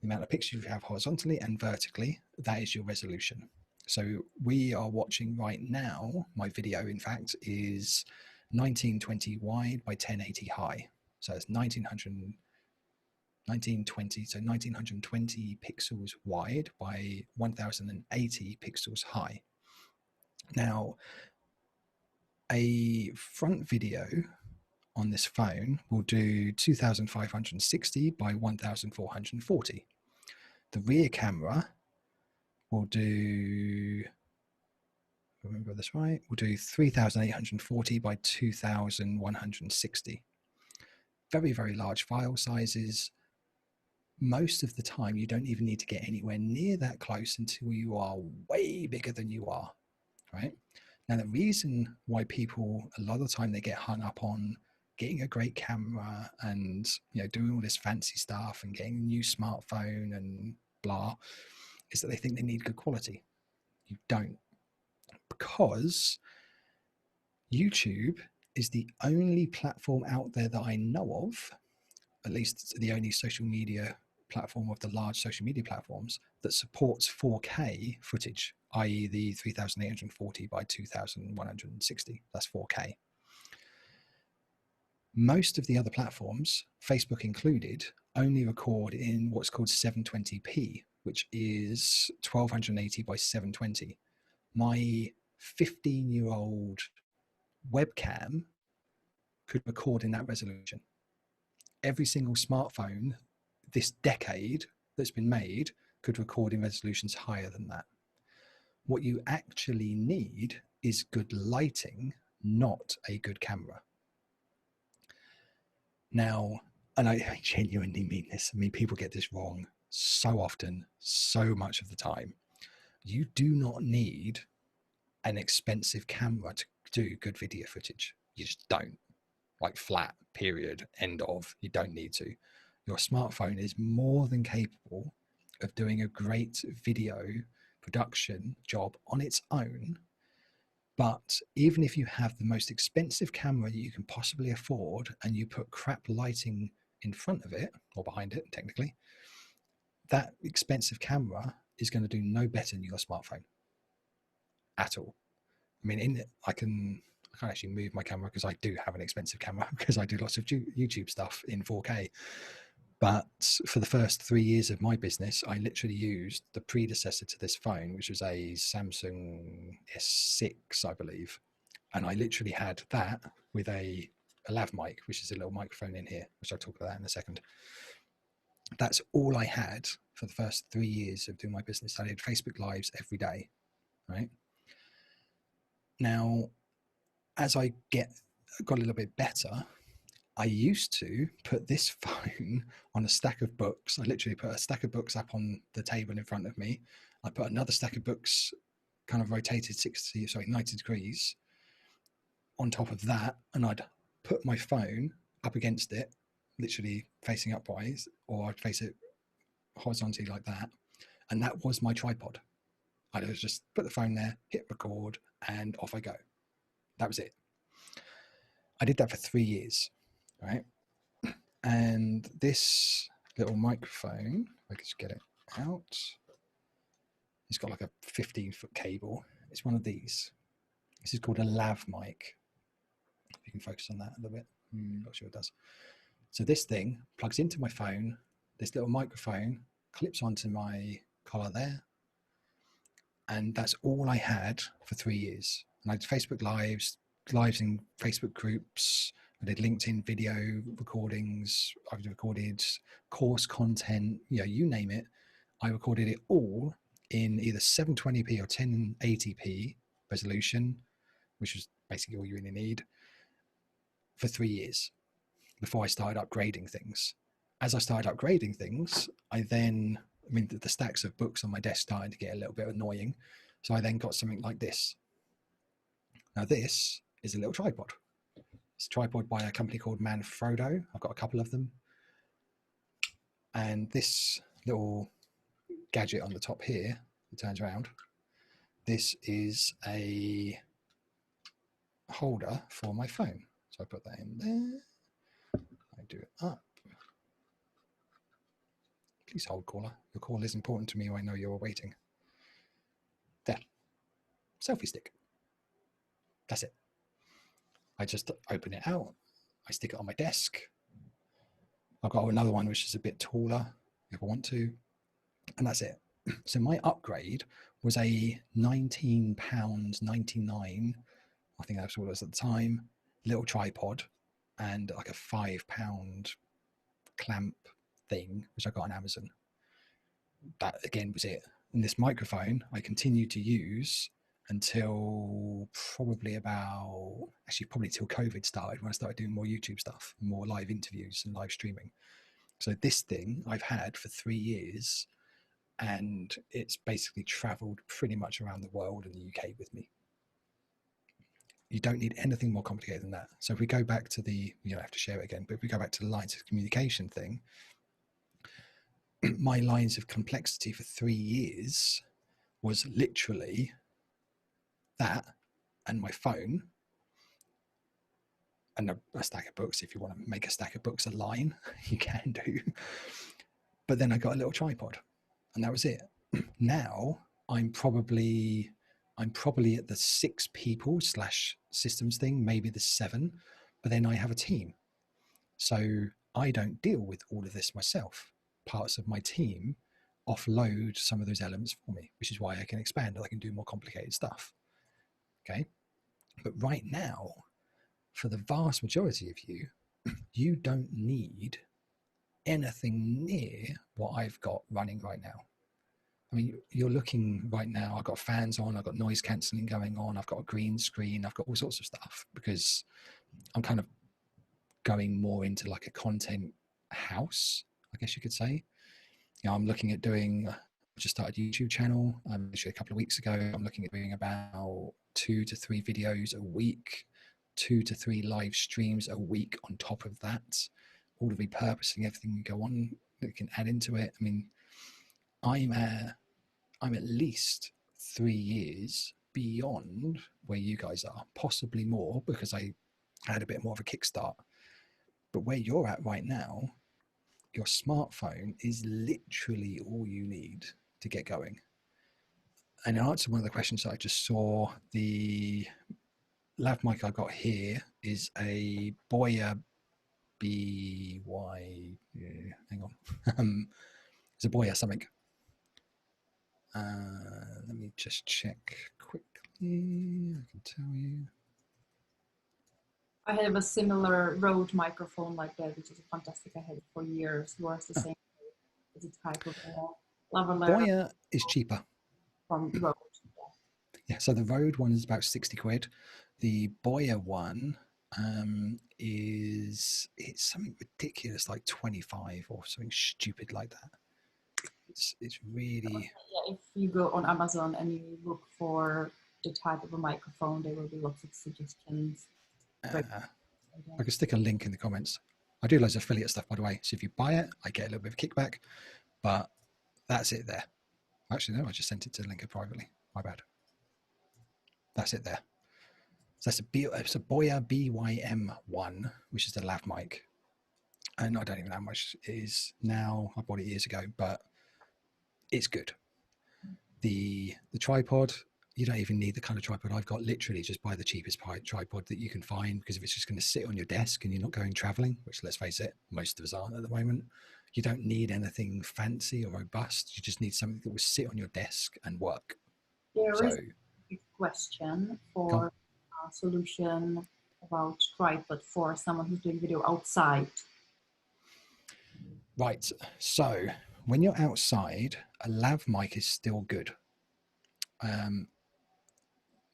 the amount of pixels you have horizontally and vertically, that is your resolution. So we are watching right now, my video in fact is 1920 wide by 1080 high. So it's 1920, so 1920 pixels wide by 1080 pixels high. Now, a front video on this phone will do 2560 by 1440. The rear camera will do, remember this right, will do 3840 by 2160. Very, very large file sizes. Most of the time, you don't even need to get anywhere near that close until you are way bigger than you are, right? Now, the reason why people, a lot of the time, they get hung up on getting a great camera and, you know, doing all this fancy stuff and getting a new smartphone and blah, is that they think they need good quality. You don't, because YouTube is the only platform out there that I know of, at least the only social media platform of the large social media platforms, that supports 4K footage, i.e. the 3840 by 2160. That's 4K. Most of the other platforms, Facebook included, only record in what's called 720p, which is 1280 by 720. My 15-year-old webcam could record in that resolution. Every single smartphone this decade that's been made could record in resolutions higher than that. What you actually need is good lighting, not a good camera. Now, and I genuinely mean this, I mean, people get this wrong so often, so much of the time. You do not need an expensive camera to do good video footage. You just don't. Like, flat, period, end of. You don't need to. Your smartphone is more than capable of doing a great video production job on its own. But even if you have the most expensive camera that you can possibly afford and you put crap lighting in front of it, or behind it technically, that expensive camera is going to do no better than your smartphone at all. I mean, I can't actually move my camera because I do have an expensive camera because I do lots of YouTube stuff in 4K. But for the first 3 years of my business, I literally used the predecessor to this phone, which was a Samsung S6, I believe. And I literally had that with a lav mic, which is a little microphone in here, which I'll talk about in a second. That's all I had for the first 3 years of doing my business. I did Facebook Lives every day, right? Now, as I got a little bit better, I used to put this phone on a stack of books. I literally put a stack of books up on the table in front of me. I put another stack of books kind of rotated 90 degrees on top of that. And I'd put my phone up against it, literally facing upwards, or I'd face it horizontally like that. And that was my tripod. I'd just put the phone there, hit record, and off I go. That was it. I did that for 3 years, right? And this little microphone, I can just get it out. It's got like a 15-foot cable. It's one of these. This is called a lav mic. If you can focus on that a little bit. Not sure it does. So this thing plugs into my phone. This little microphone clips onto my collar there. And that's all I had for 3 years. And I did Facebook lives in Facebook groups. I did LinkedIn video recordings. I've recorded course content, you name it. I recorded it all in either 720p or 1080p resolution, which was basically all you really need, for 3 years before I started upgrading things. As I started upgrading things, the stacks of books on my desk started to get a little bit annoying. So I then got something like this. Now this is a little tripod. It's a tripod by a company called Manfrotto. I've got a couple of them. And this little gadget on the top here, it turns around. This is a holder for my phone. So I put that in there. I do it up. Please hold, caller. Your call is important to me. I know you're waiting. There. Selfie stick. That's it. I just open it out. I stick it on my desk. I've got another one which is a bit taller if I want to. And that's it. So my upgrade was a £19.99, I think that's what it was at the time, little tripod and like a £5 clamp thing, which I got on Amazon. That again was it. And this microphone I continued to use until probably till COVID started, when I started doing more YouTube stuff, more live interviews and live streaming. So this thing I've had for 3 years, and it's basically traveled pretty much around the world and the UK with me. You don't need anything more complicated than that. So if we go back to the, you don't have to share it again, but if we go back to the lines of communication thing, my lines of complexity for 3 years was literally that and my phone and a stack of books. If you want to make a stack of books a line, you can do. But then I got a little tripod and that was it. Now I'm probably at the 6 people / systems thing, maybe the 7, but then I have a team. So I don't deal with all of this myself. Parts of my team offload some of those elements for me, which is why I can expand and I can do more complicated stuff. Okay. But right now, for the vast majority of you, you don't need anything near what I've got running right now. I mean, you're looking right now, I've got fans on, I've got noise cancelling going on, I've got a green screen, I've got all sorts of stuff because I'm kind of going more into like a content house, I guess you could say. You know, I'm looking at doing, I just started a YouTube channel, literally a couple of weeks ago. I'm looking at doing about 2 to 3 videos a week, 2 to 3 live streams a week on top of that, all the repurposing, everything we go on that can add into it. I mean, I'm at least 3 years beyond where you guys are, possibly more because I had a bit more of a kickstart. But where you're at right now, your smartphone is literally all you need to get going. And in answer to one of the questions that I just saw, the lav mic I got here is a Boya BY. Yeah, hang on. It's a Boya something. Let me just check quickly. I can tell you. I have a similar Rode microphone like that, which is fantastic. I had it for years. Works the same as a type of lavalier Boya is cheaper. from Rode. Yeah, so the Rode one is about 60 quid. The Boya one it's something ridiculous like 25 or something stupid like that. It's really, Yeah, if you go on Amazon and you look for the type of a microphone, there will be lots of suggestions. I can stick a link in the comments. I do loads of affiliate stuff, by the way. So if you buy it, I get a little bit of kickback, but that's it there. Actually, no, I just sent it to Linker privately. My bad. That's it there. So it's a Boya BYM1, which is the lav mic. And I don't even know how much it is now. I bought it years ago, but it's good. The tripod, you don't even need the kind of tripod I've got. Literally just buy the cheapest tripod that you can find, because if it's just going to sit on your desk and you're not going traveling, which let's face it, most of us aren't at the moment, you don't need anything fancy or robust. You just need something that will sit on your desk and work. There is a question for a solution about tripod for someone who's doing video outside. Right. So when you're outside, a lav mic is still good.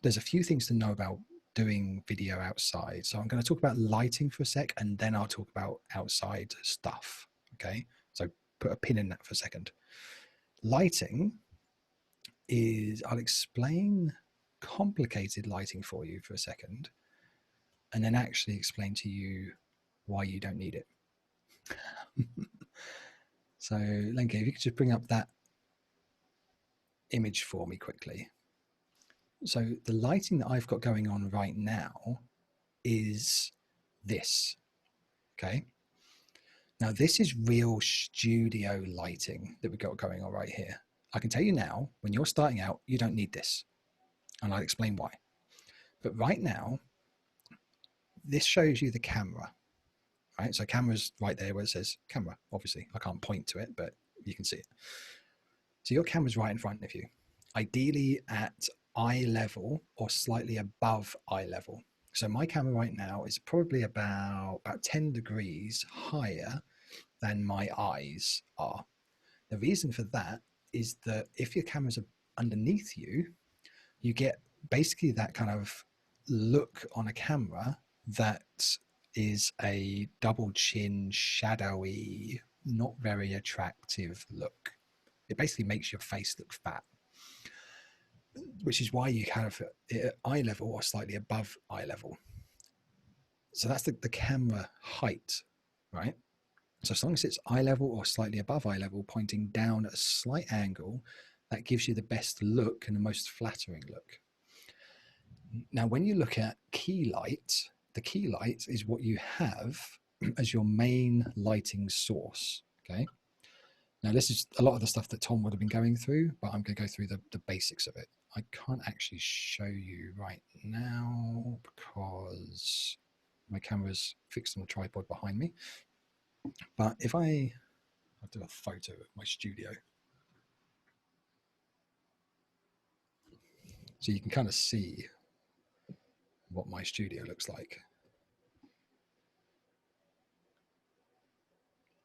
There's a few things to know about doing video outside. So I'm going to talk about lighting for a sec, and then I'll talk about outside stuff. Okay. So put a pin in that for a second. Lighting is, I'll explain complicated lighting for you for a second, and then actually explain to you why you don't need it. So Lenke, if you could just bring up that image for me quickly. So the lighting that I've got going on right now is this. Okay. Now this is real studio lighting that we've got going on right here. I can tell you now, when you're starting out, you don't need this. And I'll explain why. But right now, this shows you the camera, right? So camera's right there where it says camera, obviously. I can't point to it, but you can see it. So your camera's right in front of you, ideally at eye level or slightly above eye level. So my camera right now is probably about 10 degrees higher than my eyes are. The reason for that is that if your camera's underneath you, you get basically that kind of look on a camera that is a double chin, shadowy, not very attractive look. It basically makes your face look fat. which is why you have it at eye level or slightly above eye level. So that's the camera height, right? So as long as it's eye level or slightly above eye level, pointing down at a slight angle, that gives you the best look and the most flattering look. Now, when you look at key light, the key light is what you have as your main lighting source, okay? Now, this is a lot of the stuff that Tom would have been going through, but I'm going to go through the basics of it. I can't actually show you right now because my camera's fixed on a tripod behind me. But if I'll do a photo of my studio. So you can kind of see what my studio looks like.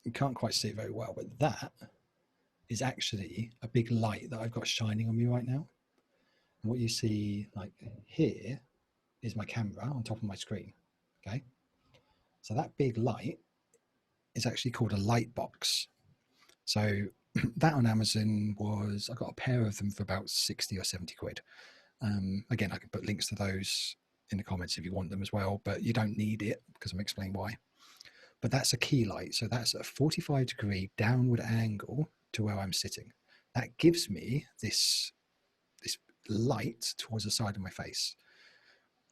You can't quite see it very well, but that is actually a big light that I've got shining on me right now. And what you see like here is my camera on top of my screen, okay? So that big light is actually called a light box. So that on Amazon was, I got a pair of them for about 60 or 70 quid. Again, I can put links to those in the comments if you want them as well, but you don't need it because I'm explaining why. But that's a key light. So that's a 45-degree downward angle to where I'm sitting. That gives me this light towards the side of my face.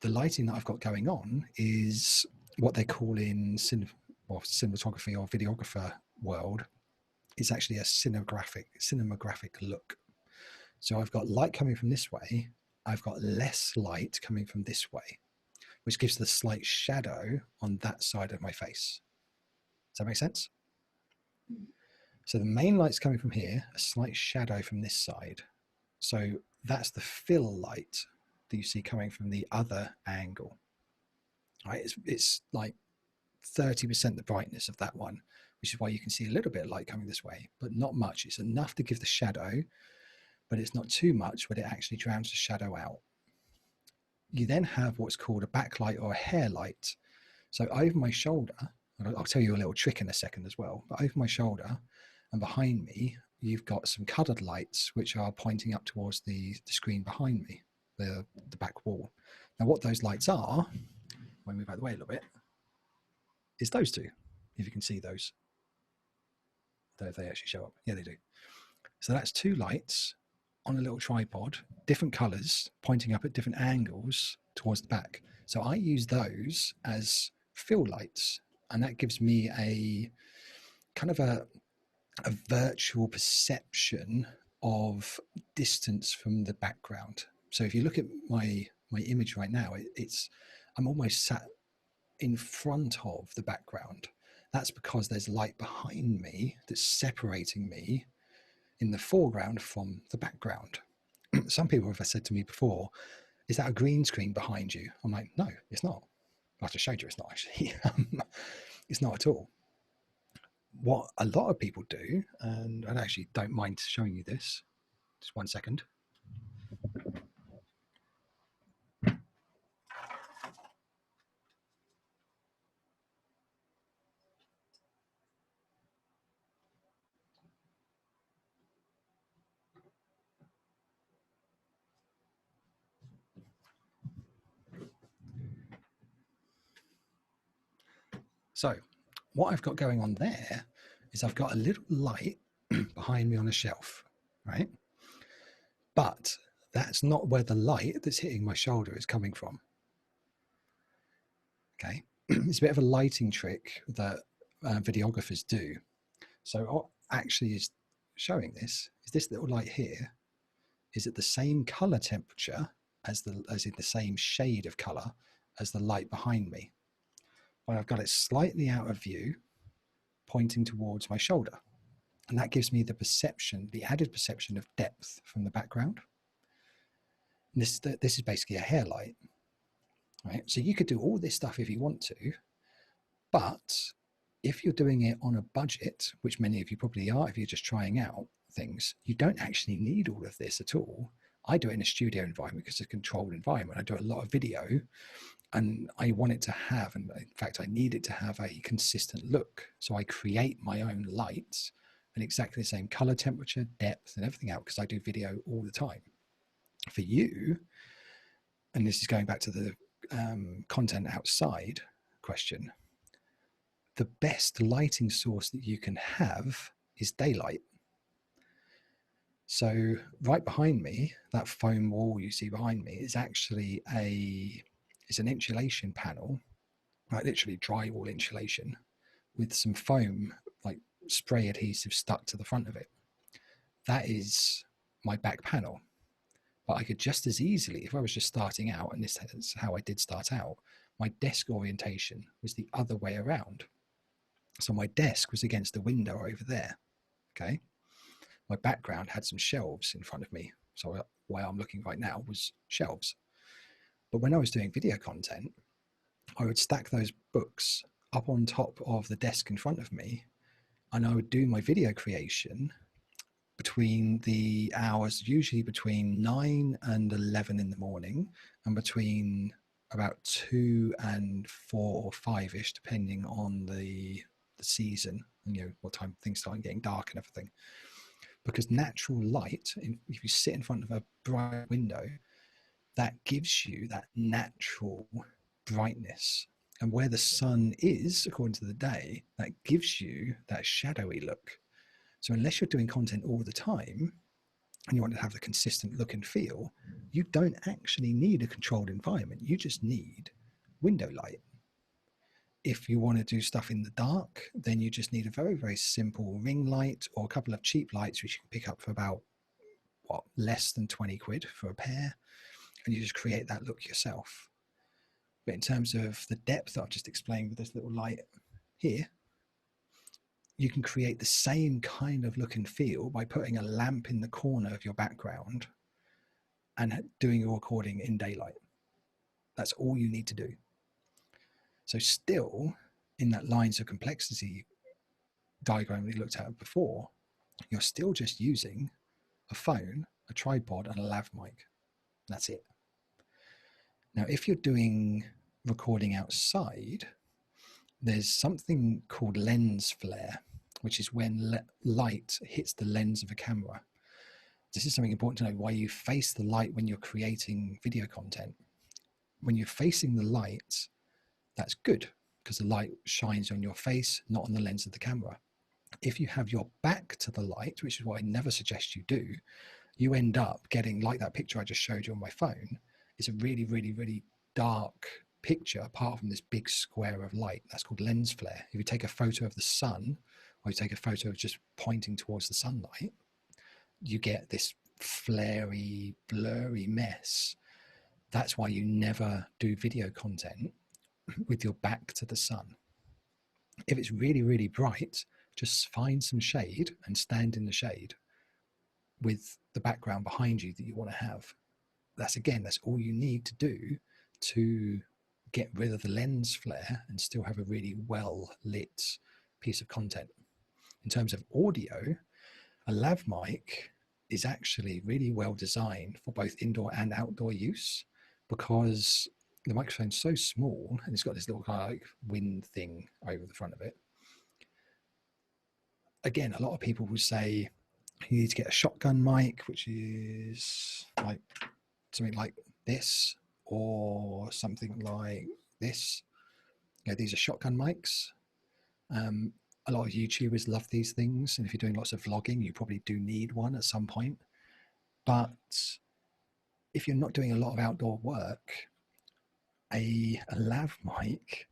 The lighting that I've got going on is what they call in cinematography or videographer world. It's actually a cinematographic look. So I've got light coming from this way. I've got less light coming from this way, which gives the slight shadow on that side of my face. Does that make sense? So the main light's coming from here, a slight shadow from this side. So that's the fill light that you see coming from the other angle. Right? It's like 30% the brightness of that one, which is why you can see a little bit of light coming this way, but not much. It's enough to give the shadow, but it's not too much, but it actually drowns the shadow out. You then have what's called a backlight or a hair light. So over my shoulder, and I'll tell you a little trick in a second as well, but over my shoulder and behind me, you've got some coloured lights which are pointing up towards the screen behind me, the back wall. Now what those lights are, when we move out of the way a little bit, is those two, if you can see those. I don't know if they actually show up. Yeah, they do. So that's two lights on a little tripod, different colours, pointing up at different angles towards the back. So I use those as fill lights, and that gives me a kind of a virtual perception of distance from the background. So if you look at my image right now, I'm almost sat in front of the background. That's because there's light behind me that's separating me in the foreground from the background. Some people have said to me before, is that a green screen behind you? I'm like, no, it's not. I just showed you it's not actually. It's not at all. What a lot of people do, and I actually don't mind showing you this, just 1 second. So what I've got going on there is I've got a little light behind me on a shelf, right? But that's not where the light that's hitting my shoulder is coming from. Okay, it's a bit of a lighting trick that videographers do. So what actually is showing this is this little light here is at the same color temperature as in the same shade of color as the light behind me. But I've got it slightly out of view, pointing towards my shoulder. And that gives me the perception, the added perception of depth from the background. And this is basically a hair light, right? So you could do all this stuff if you want to, but if you're doing it on a budget, which many of you probably are, if you're just trying out things, you don't actually need all of this at all. I do it in a studio environment because it's a controlled environment. I do a lot of video and I want it to have, and in fact, I need it to have a consistent look. So I create my own lights and exactly the same color temperature, depth, and everything out because I do video all the time. For you, and this is going back to the content outside question, the best lighting source that you can have is daylight. So right behind me, that foam wall you see behind me is actually it's an insulation panel, like literally drywall insulation, with some foam, like spray adhesive, stuck to the front of it. That is my back panel. But I could just as easily, if I was just starting out, and this is how I did start out, my desk orientation was the other way around. So my desk was against the window over there. Okay. My background had some shelves in front of me. So where I'm looking right now was shelves. But when I was doing video content, I would stack those books up on top of the desk in front of me, and I would do my video creation between the hours, usually between 9 and 11 in the morning, and between about 2 and 4 or 5-ish, depending on the season and what time things start getting dark and everything. Because natural light, if you sit in front of a bright window, that gives you that natural brightness. And where the sun is, according to the day, that gives you that shadowy look. So unless you're doing content all the time and you want to have the consistent look and feel, you don't actually need a controlled environment. You just need window light. If you want to do stuff in the dark, then you just need a very, very simple ring light or a couple of cheap lights, which you can pick up for about, less than 20 quid for a pair. And you just create that look yourself. But in terms of the depth that I've just explained with this little light here, you can create the same kind of look and feel by putting a lamp in the corner of your background and doing your recording in daylight. That's all you need to do. So still, in that lines of complexity diagram we looked at before, you're still just using a phone, a tripod, and a lav mic. That's it. Now, if you're doing recording outside, there's something called lens flare, which is when light hits the lens of a camera. This is something important to know, why you face the light when you're creating video content. When you're facing the light, that's good because the light shines on your face, not on the lens of the camera. If you have your back to the light, which is what I never suggest you do, you end up getting, like that picture I just showed you on my phone, it's a really, really, really dark picture apart from this big square of light. That's called lens flare. If you take a photo of the sun, or you take a photo of just pointing towards the sunlight, you get this flary, blurry mess. That's why you never do video content with your back to the sun. If it's really, really bright, just find some shade and stand in the shade with the background behind you that you want to have. That's all you need to do to get rid of the lens flare and still have a really well lit piece of content. In terms of audio, a lav mic is actually really well designed for both indoor and outdoor use, because the microphone's so small and it's got this little kind of like wind thing over the front of it. Again, a lot of people will say you need to get a shotgun mic, which is like something like this or something like this. These are shotgun mics. A lot of YouTubers love these things, and if you're doing lots of vlogging, you probably do need one at some point. But if you're not doing a lot of outdoor work, a lav mic,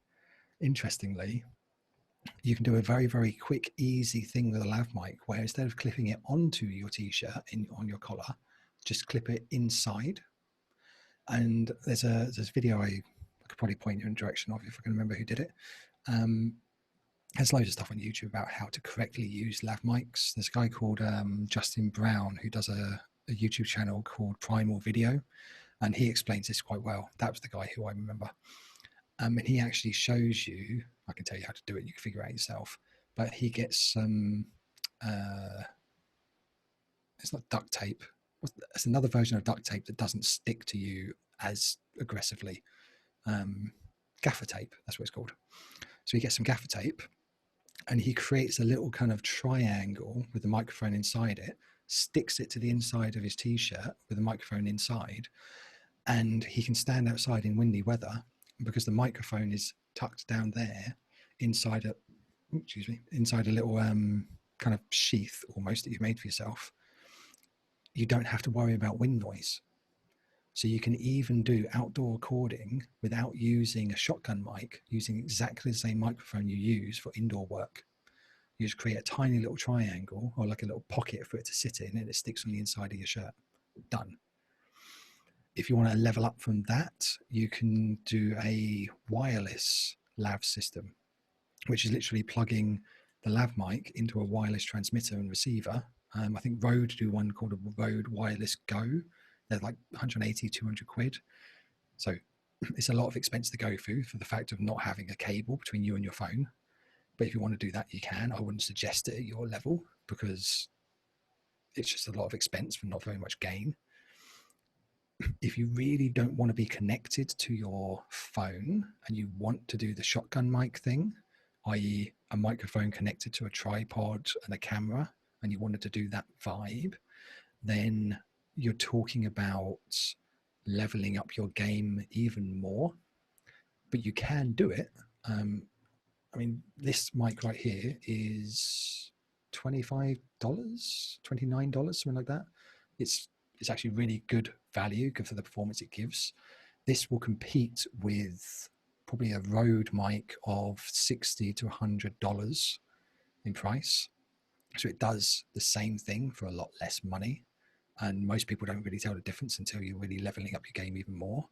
interestingly, you can do a very, very quick, easy thing with a lav mic, where instead of clipping it onto your t-shirt on your collar, just clip it inside. And there's a video I could probably point you in the direction of if I can remember who did it. There's loads of stuff on YouTube about how to correctly use lav mics. There's a guy called Justin Brown who does a YouTube channel called Primal Video, and he explains this quite well. That was the guy who I remember. And he actually shows you, I can tell you how to do it, you can figure it out yourself, but he gets some, it's not duct tape, it's another version of duct tape that doesn't stick to you as aggressively. Gaffer tape, that's what it's called. So he gets some gaffer tape and he creates a little kind of triangle with the microphone inside it sticks it to the inside of his t-shirt with a microphone inside, and he can stand outside in windy weather because the microphone is tucked down there inside a little kind of sheath almost that you've made for yourself. You don't have to worry about wind noise. So you can even do outdoor recording without using a shotgun mic, using exactly the same microphone you use for indoor work. You just create a tiny little triangle or like a little pocket for it to sit in, and it sticks on the inside of your shirt. Done. If you want to level up from that, you can do a wireless lav system, which is literally plugging the lav mic into a wireless transmitter and receiver. I think Rode do one called a Rode Wireless Go. They're like 180, 200 quid. So it's a lot of expense to go through for the fact of not having a cable between you and your phone. But if you want to do that, you can. I wouldn't suggest it at your level because it's just a lot of expense for not very much gain. If you really don't want to be connected to your phone and you want to do the shotgun mic thing, i.e. a microphone connected to a tripod and a camera, and you wanted to do that vibe, then you're talking about leveling up your game even more. But you can do it. I mean, this mic right here is $25, $29, something like that. It's actually really good value, good for the performance it gives. This will compete with probably a Rode mic of $60 to $100 in price. So it does the same thing for a lot less money. And most people don't really tell the difference until you're really leveling up your game even more.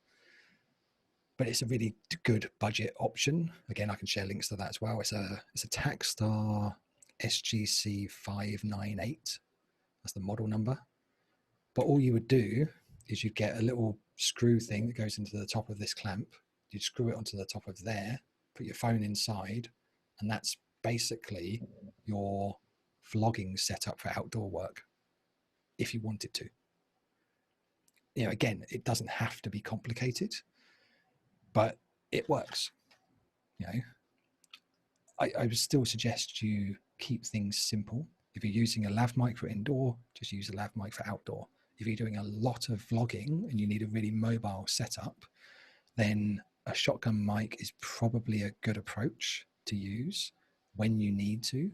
But it's a really good budget option. Again, I can share links to that as well. It's a Takstar SGC 598. That's the model number. But all you would do is you'd get a little screw thing that goes into the top of this clamp. You'd screw it onto the top of there, put your phone inside, and that's basically your vlogging setup for outdoor work, if you wanted to. You know, again, it doesn't have to be complicated, but it works. You know, I would still suggest you keep things simple. If you're using a lav mic for indoor, just use a lav mic for outdoor. If you're doing a lot of vlogging and you need a really mobile setup, then a shotgun mic is probably a good approach to use when you need to.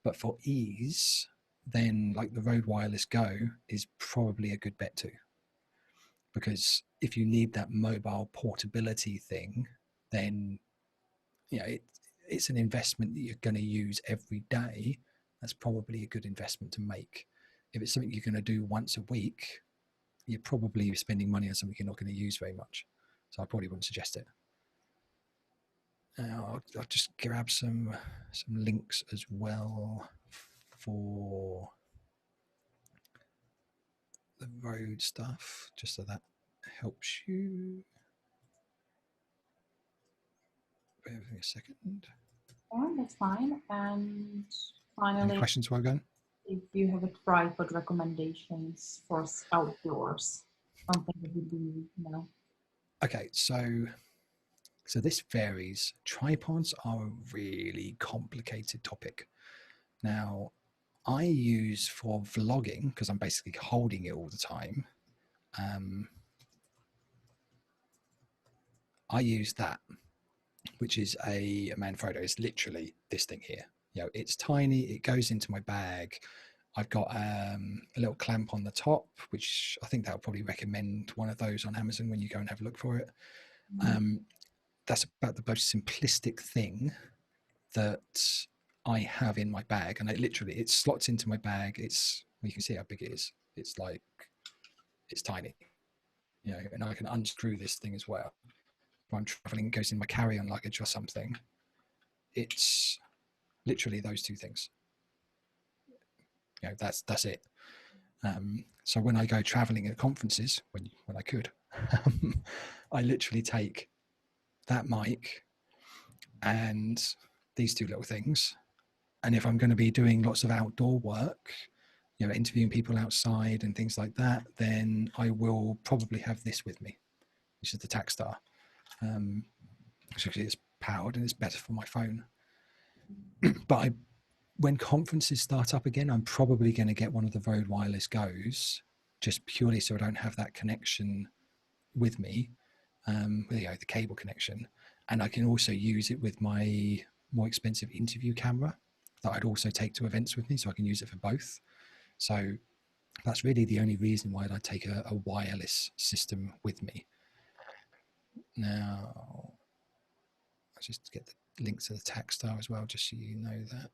But for ease, then like the Rode Wireless Go is probably a good bet too. Because if you need that mobile portability thing, then you know it's an investment that you're going to use every day. That's probably a good investment to make. If it's something you're going to do once a week, you're probably spending money on something you're not going to use very much. So I probably wouldn't suggest it. I'll just grab some links as well for the Rode stuff, just so that helps you. Bear with me a second. Yeah, that's fine. And Any finally, questions while going? if you have a tripod recommendations for outdoors, something that would be, Okay, so this varies. Tripods are a really complicated topic. Now, I use for vlogging, because I'm basically holding it all the time. I use that, which is a Manfrotto. It's literally this thing here. You know, it's tiny. It goes into my bag. I've got a little clamp on the top, which I think I'll probably recommend one of those on Amazon when you go and have a look for it. That's about the most simplistic thing that I have in my bag, and it slots into my bag. You can see how big it is. It's tiny, you know, and I can unscrew this thing as well. If I'm traveling, it goes in my carry-on luggage or something. It's literally those two things. You know, that's it. So when I go traveling at conferences, when I could, I literally take that mic and these two little things. And if I'm going to be doing lots of outdoor work, you know, interviewing people outside and things like that, then I will probably have this with me, which is the Takstar. Which actually is powered and it's better for my phone. But when conferences start up again, I'm probably going to get one of the Rode Wireless Goes, just purely so I don't have that connection with me, the cable connection. And I can also use it with my more expensive interview camera that I'd also take to events with me, so I can use it for both. So that's really the only reason why I'd take a wireless system with me. Now, I'll just get the link to the Takstar as well, just so you know that.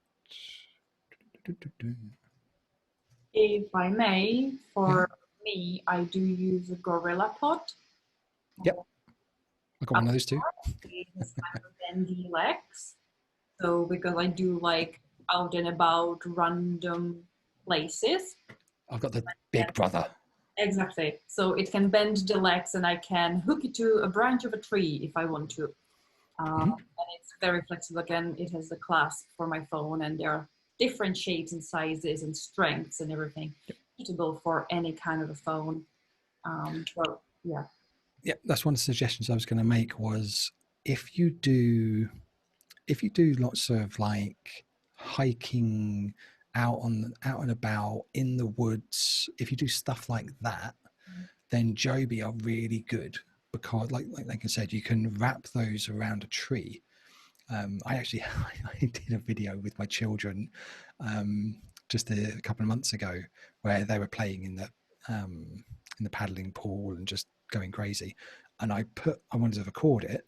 If I may, Yeah. for me, I do use a Gorilla Pod. Yep. I got one of those too. It has kind of bendy legs. So because I do like out and about random places. I've got the big brother. Exactly. So it can bend the legs and I can hook it to a branch of a tree if I want to. And it's very flexible. Again, it has the clasp for my phone, and there are different shapes and sizes and strengths and everything suitable for any kind of a phone. Well, yeah. Yeah, that's one of the suggestions I was going to make was if you do lots of like hiking out and about in the woods, if you do stuff like that, then Joby are really good because like I said, you can wrap those around a tree. I actually I did a video with my children just a couple of months ago where they were playing in the paddling pool and just going crazy, and I wanted to record it,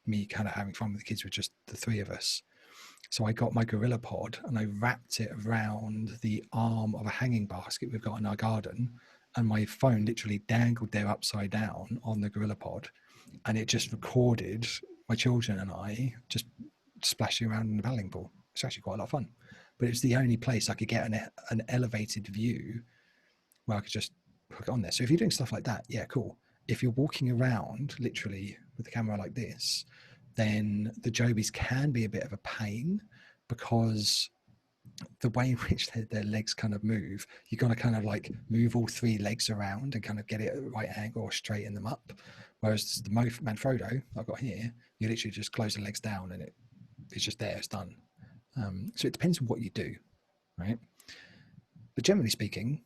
me kind of having fun with the kids with just the three of us. So I got my Gorilla Pod and I wrapped it around the arm of a hanging basket we've got in our garden, and my phone literally dangled there upside down on the Gorilla Pod, and it just recorded my children and I just splashing around in the paddling pool. It's actually quite a lot of fun, but it's the only place I could get an elevated view where I could just hook it on there. So if you're doing stuff like that, yeah, cool. If you're walking around literally with the camera like this, then the Jobies can be a bit of a pain because the way in which their legs kind of move, you've got to kind of like move all three legs around and kind of get it at the right angle or straighten them up. Whereas the Manfrotto I've got here, you literally just close the legs down and it's just there, it's done. So it depends on what you do, right? But generally speaking,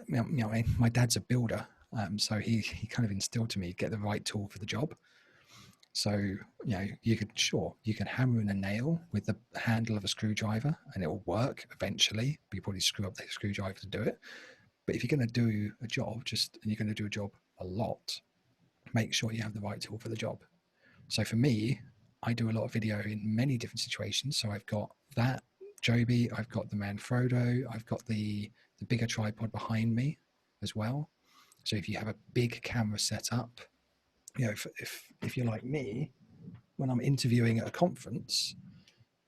my dad's a builder, so he kind of instilled to me get the right tool for the job. So you can hammer in a nail with the handle of a screwdriver and it will work eventually, but you probably screw up the screwdriver to do it. But if you're going to do a job and you're going to do a job a lot, make sure you have the right tool for the job. So for me, I do a lot of video in many different situations. So I've got that Joby, I've got the Manfrotto, I've got the bigger tripod behind me as well. So if you have a big camera set up, if you're like me, when I'm interviewing at a conference,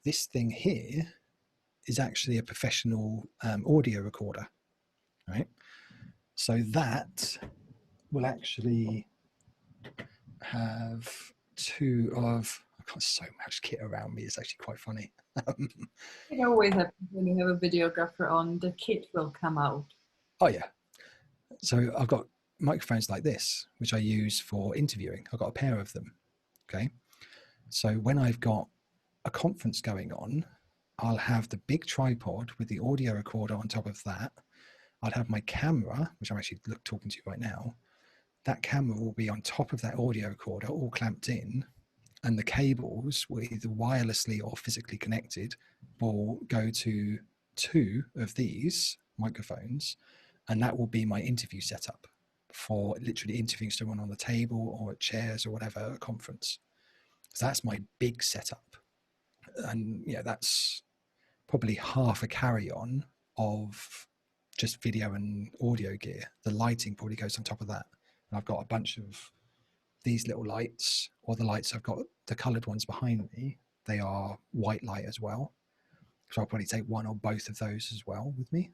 this thing here is actually a professional audio recorder, right? So that will actually have I've got so much kit around me. It's actually quite funny. It always happens when you have a videographer on, the kit will come out. Oh yeah. So I've got microphones like this, which I use for interviewing. I've got a pair of them. Okay. So when I've got a conference going on, I'll have the big tripod with the audio recorder on top of that. I'd have my camera, which I'm actually talking to you right now. That camera will be on top of that audio recorder, all clamped in, and the cables, will either wirelessly or physically connected, will go to two of these microphones, and that will be my interview setup for literally interviewing someone on the table or at chairs or whatever at a conference. So that's my big setup, and that's probably half a carry-on of just video and audio gear. The lighting probably goes on top of that, and I've got a bunch of these little lights, or the lights I've got, the colored ones behind me, they are white light as well. So I'll probably take one or both of those as well with me.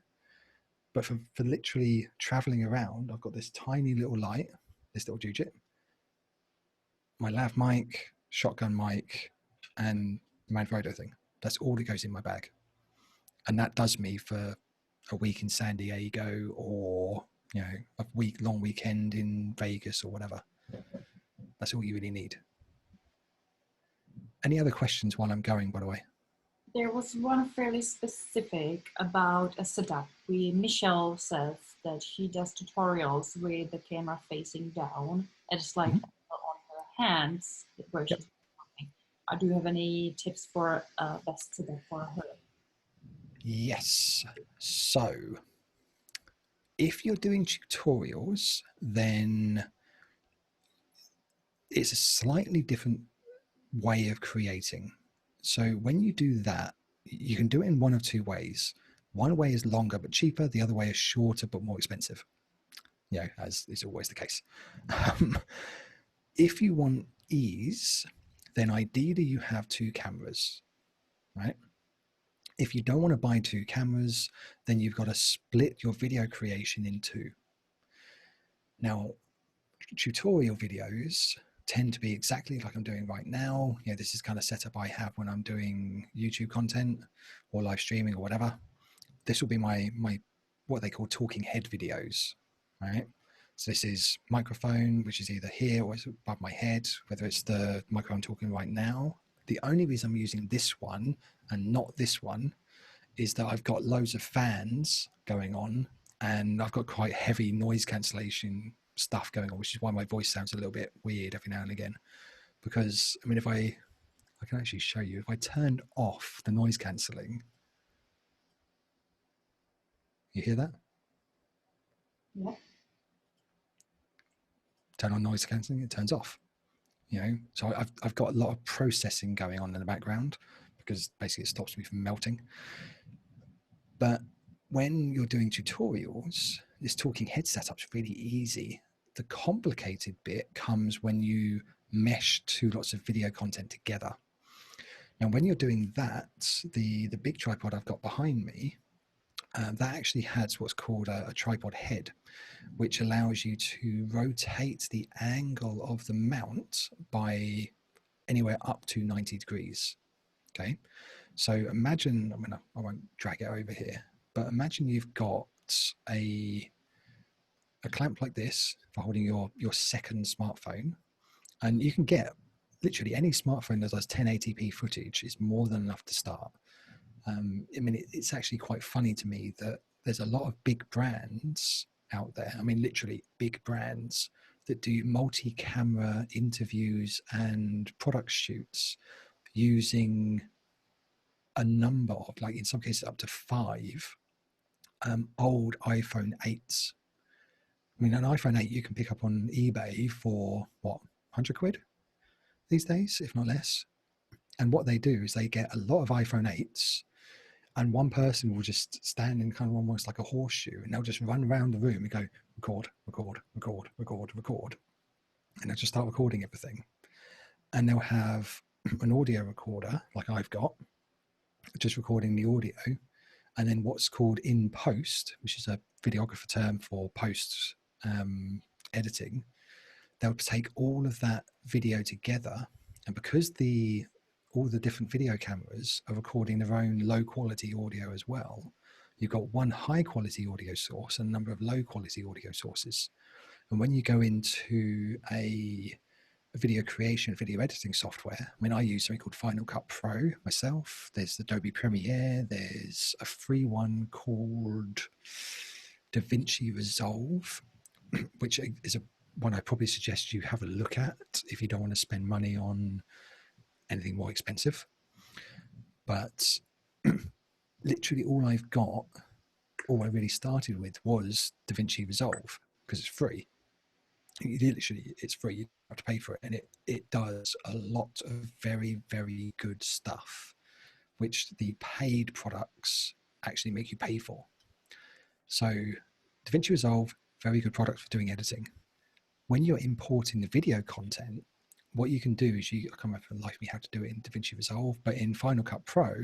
But for literally traveling around, I've got this tiny little light, this little Jujit, my lav mic, shotgun mic, and the Manfrotto thing. That's all that goes in my bag. And that does me for a week in San Diego, or a long weekend in Vegas or whatever. That's all you really need. Any other questions while I'm going, by the way? There was one fairly specific about a setup. Michelle says that she does tutorials with the camera facing down and a slide Mhm. on her hands where Yep. she's working. Do you have any tips for best setup for her? Yes. So if you're doing tutorials, then it's a slightly different way of creating. So when you do that, you can do it in one of two ways. One way is longer but cheaper, the other way is shorter but more expensive, as is always the case. Um, if you want ease, then ideally you have two cameras, right? If you don't want to buy two cameras, then you've got to split your video creation in two. Now, tutorial videos tend to be exactly like I'm doing right now. This is kind of setup I have when I'm doing YouTube content or live streaming or whatever. This will be my what they call talking head videos, right? So this is microphone, which is either here or it's above my head, whether it's the microphone I'm talking right now. The only reason I'm using this one and not this one is that I've got loads of fans going on and I've got quite heavy noise cancellation stuff going on, which is why my voice sounds a little bit weird every now and again. Because I mean, if I can actually show you, if I turned off the noise cancelling, you hear that? Yeah. Turn on noise cancelling, it turns off. So I've got a lot of processing going on in the background because basically it stops me from melting. But when you're doing tutorials, this talking head setup's really easy. The complicated bit comes when you mesh two lots of video content together. Now, when you're doing that, the big tripod I've got behind me, that actually has what's called a tripod head, which allows you to rotate the angle of the mount by anywhere up to 90 degrees. Okay. So imagine, I won't drag it over here, but imagine you've got a clamp like this for holding your second smartphone, and you can get literally any smartphone that does 1080p footage is more than enough to start. It's actually quite funny to me that there's a lot of big brands out there. Literally big brands that do multi-camera interviews and product shoots using a number of, like in some cases, up to 5 old iPhone 8s. An iPhone 8 you can pick up on eBay for what, 100 quid these days, if not less. And what they do is they get a lot of iPhone 8s, and one person will just stand in kind of almost like a horseshoe, and they'll just run around the room and go, record, record, record, record, record. And they'll just start recording everything. And they'll have an audio recorder, like I've got, just recording the audio. And then what's called in post, which is a videographer term for post editing, they'll take all of that video together. And because all the different video cameras are recording their own low quality audio as well, you've got one high quality audio source and a number of low quality audio sources. And when you go into a video creation, video editing software, I use something called Final Cut Pro myself. There's Adobe Premiere. There's a free one called DaVinci Resolve, which is one I probably suggest you have a look at if you don't want to spend money on anything more expensive. But literally all I really started with was DaVinci Resolve because it's free. It's free. You don't have to pay for it, and it does a lot of very, very good stuff, which the paid products actually make you pay for. So DaVinci Resolve, very good product for doing editing. When you're importing the video content, what you can do is I can't remember for life me how to do it in DaVinci Resolve, but in Final Cut Pro,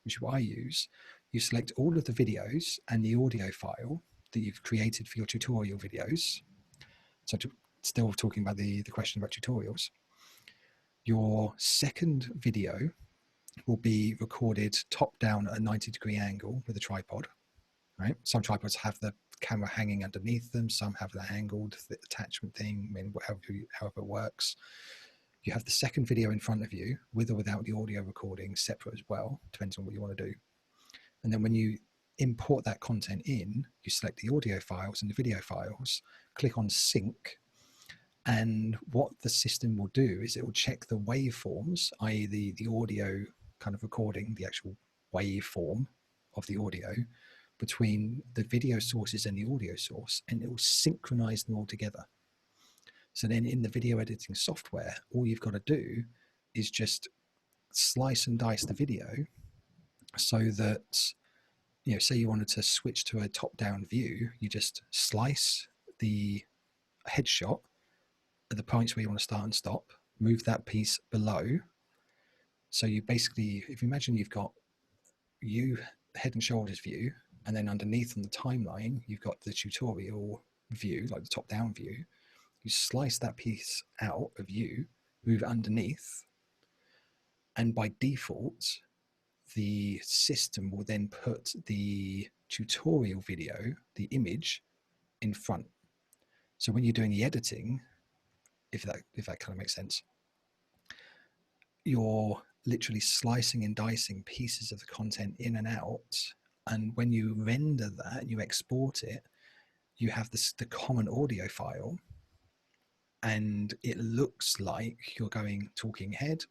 which is what I use, you select all of the videos and the audio file that you've created for your tutorial videos. So still talking about the question about tutorials, your second video will be recorded top down at a 90-degree angle with a tripod, right? Some tripods have the camera hanging underneath them. Some have the angled attachment thing, however it works. You have the second video in front of you with or without the audio recording separate as well, depends on what you want to do. And then when you import that content in, you select the audio files and the video files, click on sync. And what the system will do is it will check the waveforms, i.e. the audio kind of recording, the actual waveform of the audio between the video sources and the audio source, and it will synchronize them all together. So then in the video editing software, all you've got to do is just slice and dice the video so that, you know, say you wanted to switch to a top-down view, you just slice the headshot at the points where you want to start and stop, move that piece below. So you basically, if you imagine you've got you head and shoulders view, and then underneath on the timeline, you've got the tutorial view, like the top-down view. You slice that piece out of you, move underneath, and by default, the system will then put the tutorial video, the image, in front. So when you're doing the editing, if that kind of makes sense, you're literally slicing and dicing pieces of the content in and out. And when you render that and you export it, you have the common audio file, and it looks like you're going talking head,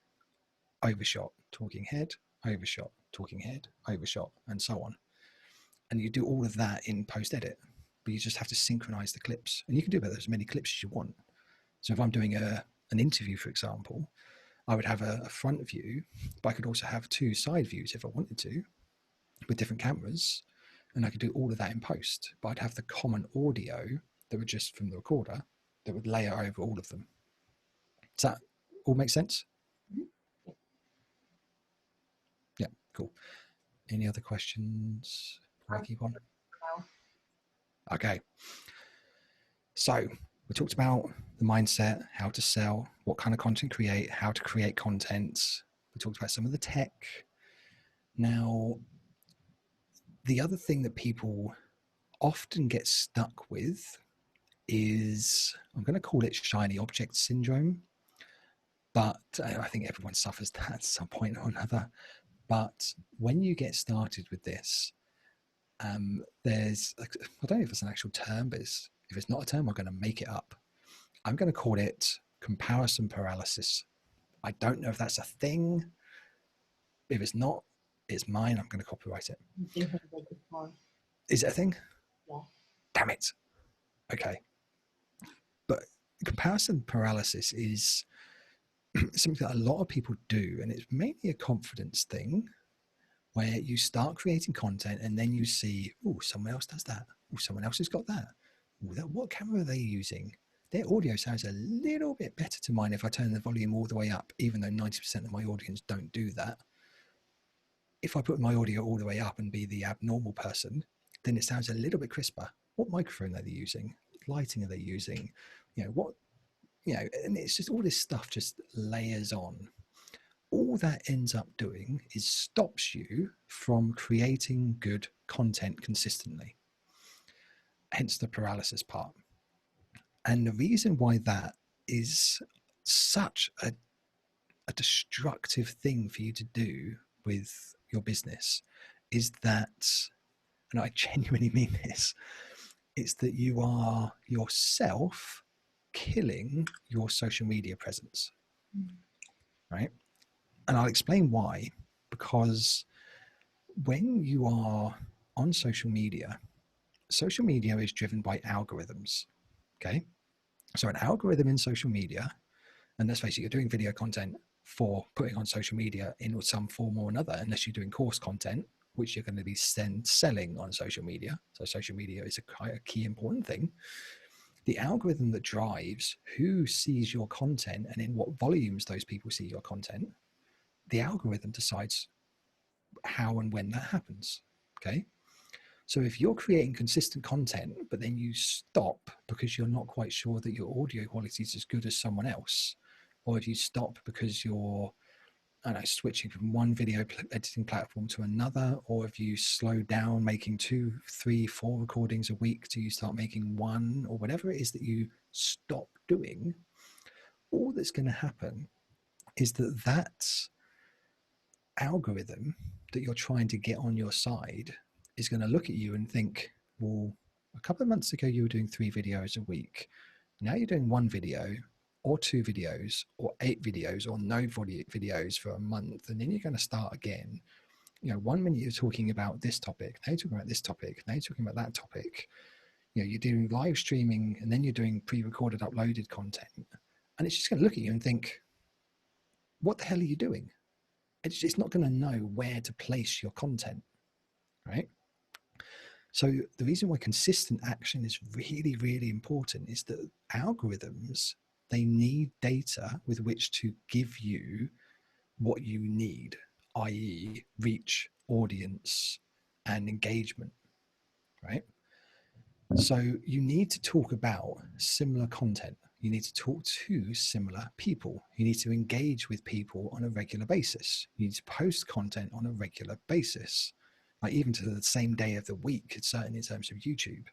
overshot, talking head, overshot, talking head, overshot, and so on. And you do all of that in post-edit, but you just have to synchronize the clips. And you can do about as many clips as you want. So if I'm doing an interview, for example, I would have a front view, but I could also have two side views if I wanted to, with different cameras, and I could do all of that in post. But I'd have the common audio that would just from the recorder that would layer over all of them. Does that all make sense? Yeah, cool. Any other questions before I keep on? Okay. So we talked about the mindset, how to sell, what kind of content create, how to create content. We talked about some of the tech. Now, the other thing that people often get stuck with is, I'm going to call it shiny object syndrome, but I think everyone suffers that at some point or another. But when you get started with this, there's, I don't know if it's an actual term, but if it's not a term, I'm going to make it up. I'm going to call it comparison paralysis. I don't know if that's a thing. If it's not, it's mine. I'm going to copyright it. Is it a thing? Yeah. Damn it. Okay. But comparison paralysis is something that a lot of people do, and it's mainly a confidence thing where you start creating content and then you see, oh, someone else does that. Oh, someone else has got that. Ooh, what camera are they using? Their audio sounds a little bit better to mine if I turn the volume all the way up, even though 90% of my audience don't do that. If I put my audio all the way up and be the abnormal person, then it sounds a little bit crisper. What microphone are they using? What lighting are they using? And it's just all this stuff just layers on. All that ends up doing is stops you from creating good content consistently. Hence the paralysis part. And the reason why that is such a destructive thing for you to do with your business is that, and I genuinely mean this, it's that you are yourself killing your social media presence, right? And I'll explain why. Because when you are on social media is driven by algorithms, okay? So an algorithm in social media, and let's face it, you're doing video content for putting on social media in some form or another, unless you're doing course content, which you're going to be selling on social media. So social media is a key important thing. The algorithm that drives who sees your content and in what volumes those people see your content, the algorithm decides how and when that happens, okay? So if you're creating consistent content, but then you stop because you're not quite sure that your audio quality is as good as someone else, or if you stop because you're, I don't know, switching from one video editing platform to another, or if you slow down making 2, 3, 4 recordings a week till you start making one, or whatever it is that you stop doing, all that's going to happen is that that algorithm that you're trying to get on your side is going to look at you and think, well, a couple of months ago you were doing 3 videos a week. Now you're doing 1 video or 2 videos or 8 videos or no videos for a month. And then you're going to start again. You know, 1 minute you're talking about this topic, now you're talking about this topic, now you're talking about that topic. You know, you're doing live streaming and then you're doing pre-recorded, uploaded content. And it's just going to look at you and think, what the hell are you doing? It's not going to know where to place your content, right? So the reason why consistent action is really, really important is that algorithms, they need data with which to give you what you need, i.e. reach, audience, and engagement, right? So you need to talk about similar content. You need to talk to similar people. You need to engage with people on a regular basis. You need to post content on a regular basis, like even to the same day of the week, certainly in terms of YouTube.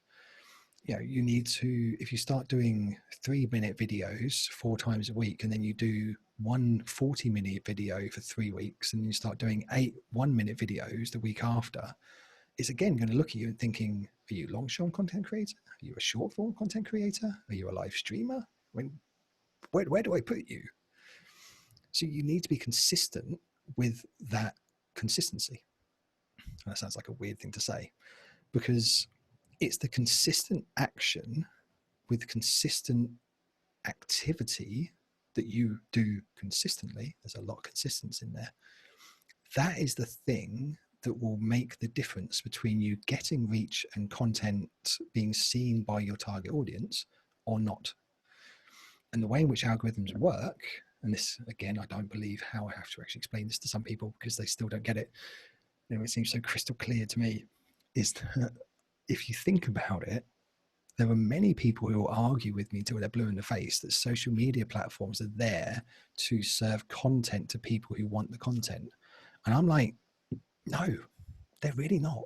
You know, you need to, if you start doing 3-minute videos 4 times a week, and then you do 1 40-minute video for 3 weeks, and you start doing 8 1-minute videos the week after, it's again going to look at you and thinking, are you long form content creator? Are you a short form content creator? Are you a live streamer? Where do I put you? So you need to be consistent with that consistency. And that sounds like a weird thing to say, because it's the consistent action with consistent activity that you do consistently. There's a lot of consistency in there. That is the thing that will make the difference between you getting reach and content being seen by your target audience or not. And the way in which algorithms work, and this, again, I don't believe how I have to actually explain this to some people because they still don't get it. You know, it seems so crystal clear to me, is that if you think about it, there are many people who will argue with me till they're blue in the face that social media platforms are there to serve content to people who want the content. And I'm like, no, they're really not.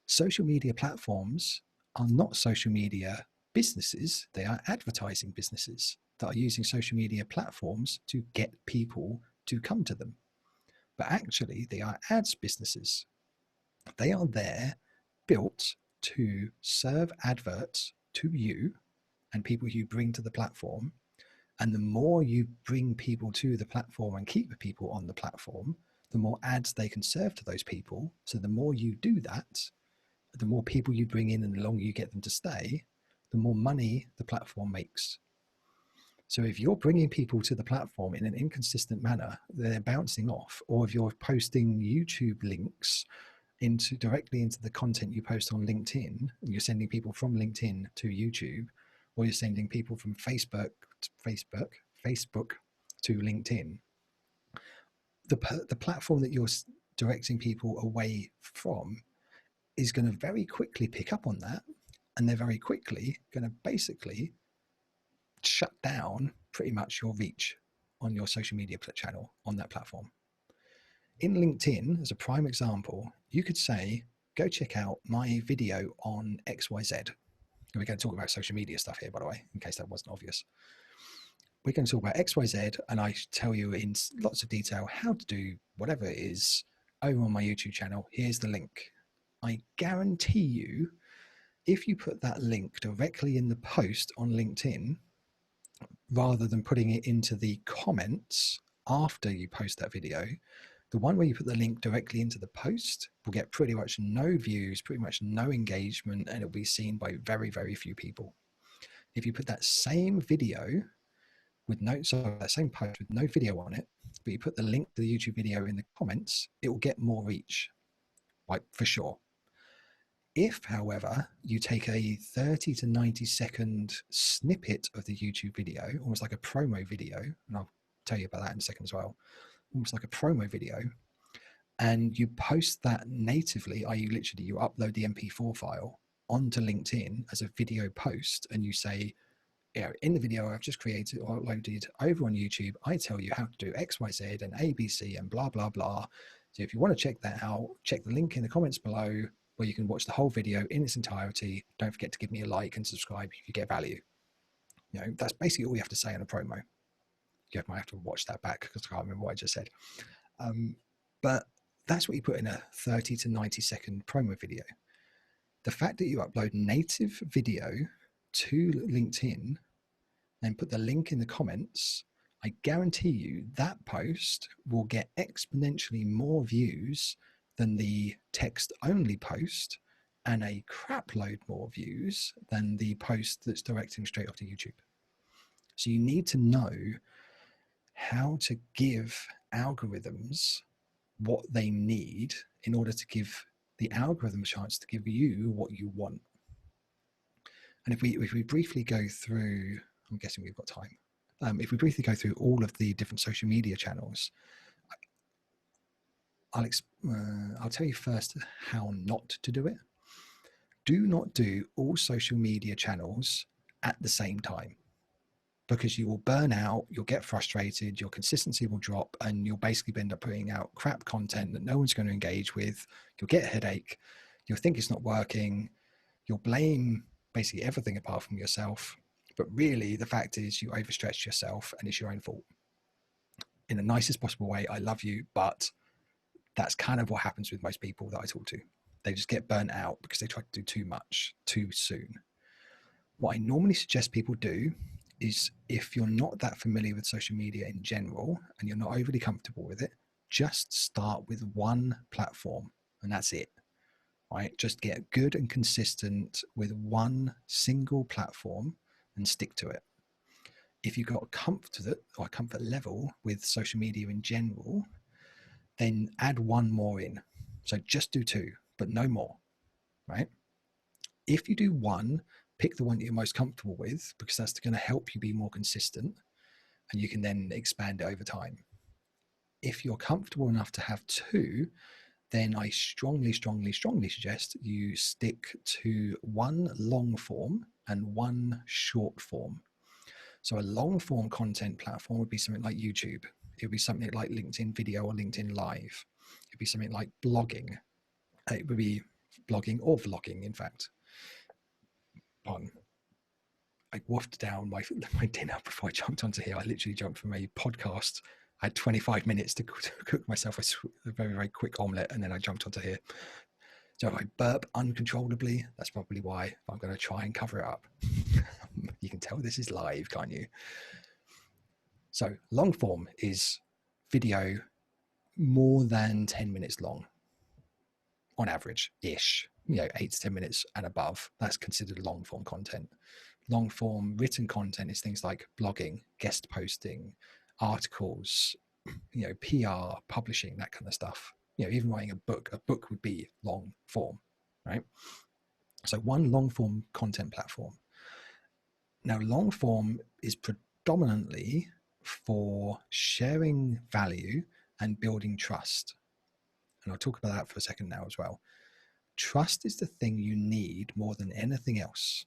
Social media platforms are not social media businesses. They are advertising businesses that are using social media platforms to get people to come to them. But actually, they are ads businesses. They are there built to serve adverts to you and people you bring to the platform. And the more you bring people to the platform and keep people on the platform, the more ads they can serve to those people. So the more you do that, the more people you bring in and the longer you get them to stay, the more money the platform makes. So if you're bringing people to the platform in an inconsistent manner, they're bouncing off, or if you're posting YouTube links directly into the content you post on LinkedIn, and you're sending people from LinkedIn to YouTube, or you're sending people from Facebook to LinkedIn, the platform that you're directing people away from is going to very quickly pick up on that, and they're very quickly going to basically shut down pretty much your reach on your social media channel on that platform. In LinkedIn, as a prime example, you could say, go check out my video on XYZ. We're going to talk about social media stuff here, by the way, in case that wasn't obvious. We're going to talk about XYZ, and I tell you in lots of detail how to do whatever it is over on my YouTube channel. Here's the link. I guarantee you, if you put that link directly in the post on LinkedIn, rather than putting it into the comments after you post that video, the one where you put the link directly into the post will get pretty much no views, pretty much no engagement, and it'll be seen by very, very few people. If you put that same video with that same post with no video on it, but you put the link to the YouTube video in the comments, it will get more reach, like for sure. If, however, you take a 30 to 90 second snippet of the YouTube video, almost like a promo video, and I'll tell you about that in a second as well, almost like a promo video, and you post that natively, i.e. literally you upload the MP4 file onto LinkedIn as a video post, and you say, you know, in the video I've just created or uploaded over on YouTube, I tell you how to do X, Y, Z and ABC and blah, blah, blah. So if you want to check that out, check the link in the comments below where you can watch the whole video in its entirety. Don't forget to give me a like and subscribe if you get value. You know, that's basically all you have to say on a promo. You might have to watch that back because I can't remember what I just said. But that's what you put in a 30 to 90-second promo video. The fact that you upload native video to LinkedIn and put the link in the comments, I guarantee you that post will get exponentially more views than the text-only post, and a crap load more views than the post that's directing straight off to YouTube. So you need to know how to give algorithms what they need in order to give the algorithm a chance to give you what you want. And if we briefly go through, I'm guessing we've got time. If we briefly go through all of the different social media channels, I'll tell you first how not to do it. Do not do all social media channels at the same time, because you will burn out, you'll get frustrated, your consistency will drop, and you'll basically end up putting out crap content that no one's going to engage with. You'll get a headache, you'll think it's not working, you'll blame basically everything apart from yourself. But really, the fact is you overstretched yourself and it's your own fault. In the nicest possible way, I love you, but that's kind of what happens with most people that I talk to. They just get burnt out because they try to do too much too soon. What I normally suggest people do is, if you're not that familiar with social media in general and you're not overly comfortable with it, just start with one platform and that's it. Right? Just get good and consistent with one single platform and stick to it. If you've got comfort or comfort level with social media in general, then add one more in. So just do two, but no more, right? If you do one, pick the one that you're most comfortable with, because that's going to help you be more consistent and you can then expand it over time. If you're comfortable enough to have two, then I strongly suggest you stick to one long form and one short form. So a long form content platform would be something like YouTube. It would be something like LinkedIn Video or LinkedIn Live. It'd be something like blogging. It would be blogging or vlogging, in fact. Pardon. I wolfed down my dinner before I jumped onto here. I literally jumped from a podcast. I had 25 minutes to cook myself a very, very quick omelette, and then I jumped onto here. So if I burp uncontrollably, that's probably why. I'm going to try and cover it up. You can tell this is live, can't you? So long form is video more than 10 minutes long, on average-ish, 8 to 10 minutes and above. That's considered long form content. Long form written content is things like blogging, guest posting, articles, PR, publishing, that kind of stuff. Even writing a book would be long form, right? So one long form content platform. Now, long form is predominantly for sharing value and building trust. And I'll talk about that for a second now as well. Trust is the thing you need more than anything else.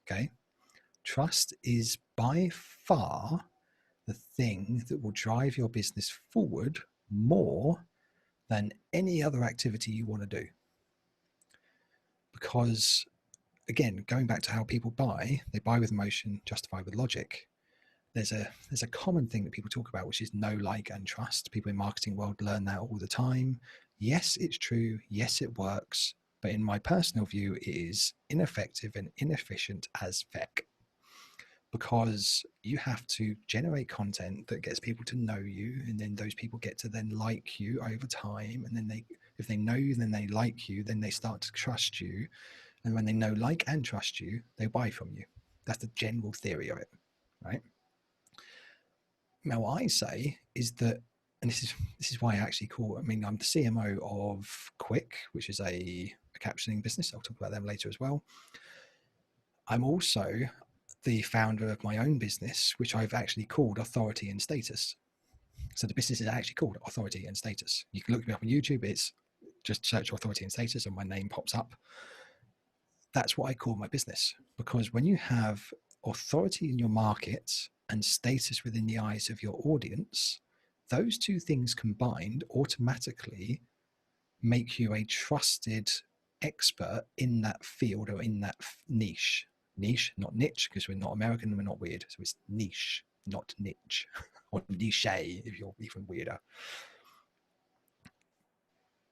Okay? Trust is by far the thing that will drive your business forward more than any other activity you want to do. Because, again, going back to how people buy, they buy with emotion, justify with logic. There's a common thing that people talk about, which is know, like, and trust. People in marketing world learn that all the time. Yes, it's true. Yes, it works. But in my personal view, it is ineffective and inefficient as feck. Because you have to generate content that gets people to know you, and then those people get to then like you over time. And then if they know you, then they like you, then they start to trust you. And when they know, like, and trust you, they buy from you. That's the general theory of it, right? Now, what I say is that, and this is why I actually I'm the CMO of Quicc, which is a captioning business. I'll talk about them later as well. I'm also the founder of my own business, which I've actually called Authority and Status. So the business is actually called Authority and Status. You can look me up on YouTube. It's just search Authority and Status and my name pops up. That's what I call my business, because when you have authority in your market and status within the eyes of your audience, those two things combined automatically make you a trusted expert in that field or in that niche, not niche, because we're not American and we're not weird. So it's niche. not niche, or niche if you're even weirder.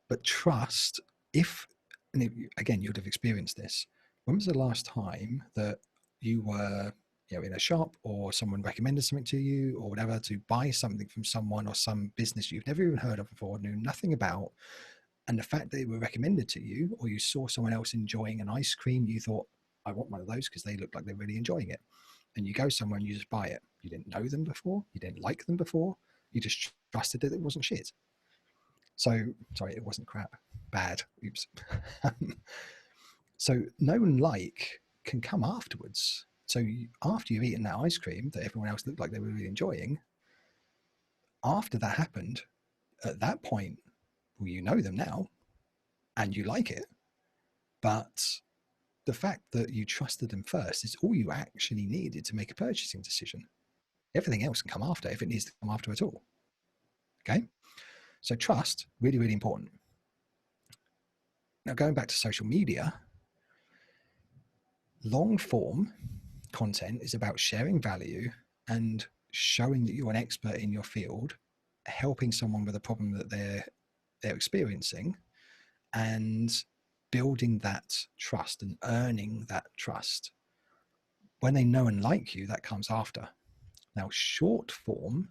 But trust, again, you'd have experienced this. When was the last time that you were, in a shop, or someone recommended something to you or whatever, to buy something from someone or some business you've never even heard of before, knew nothing about, and the fact that they were recommended to you, or you saw someone else enjoying an ice cream, you thought, I want one of those because they look like they're really enjoying it. And you go somewhere and you just buy it. You didn't know them before. You didn't like them before. You just trusted that it wasn't shit. So, sorry, it wasn't crap. Bad. Oops. So, know and like can come afterwards. So, after you've eaten that ice cream that everyone else looked like they were really enjoying, after that happened, at that point, well, you know them now and you like it. But the fact that you trusted them first is all you actually needed to make a purchasing decision. Everything else can come after, if it needs to come after at all. Okay? So, trust, really, really important. Now, going back to social media, long form content is about sharing value and showing that you're an expert in your field, helping someone with a problem that they're experiencing, and building that trust and earning that trust. When they know and like you, that comes after. Now, short form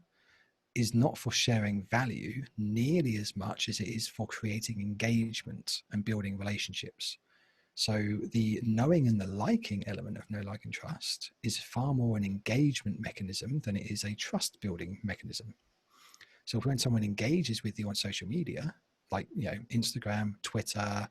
is not for sharing value nearly as much as it is for creating engagement and building relationships. So the knowing and the liking element of know, like, and trust is far more an engagement mechanism than it is a trust building mechanism. So when someone engages with you on social media, like, Instagram, Twitter,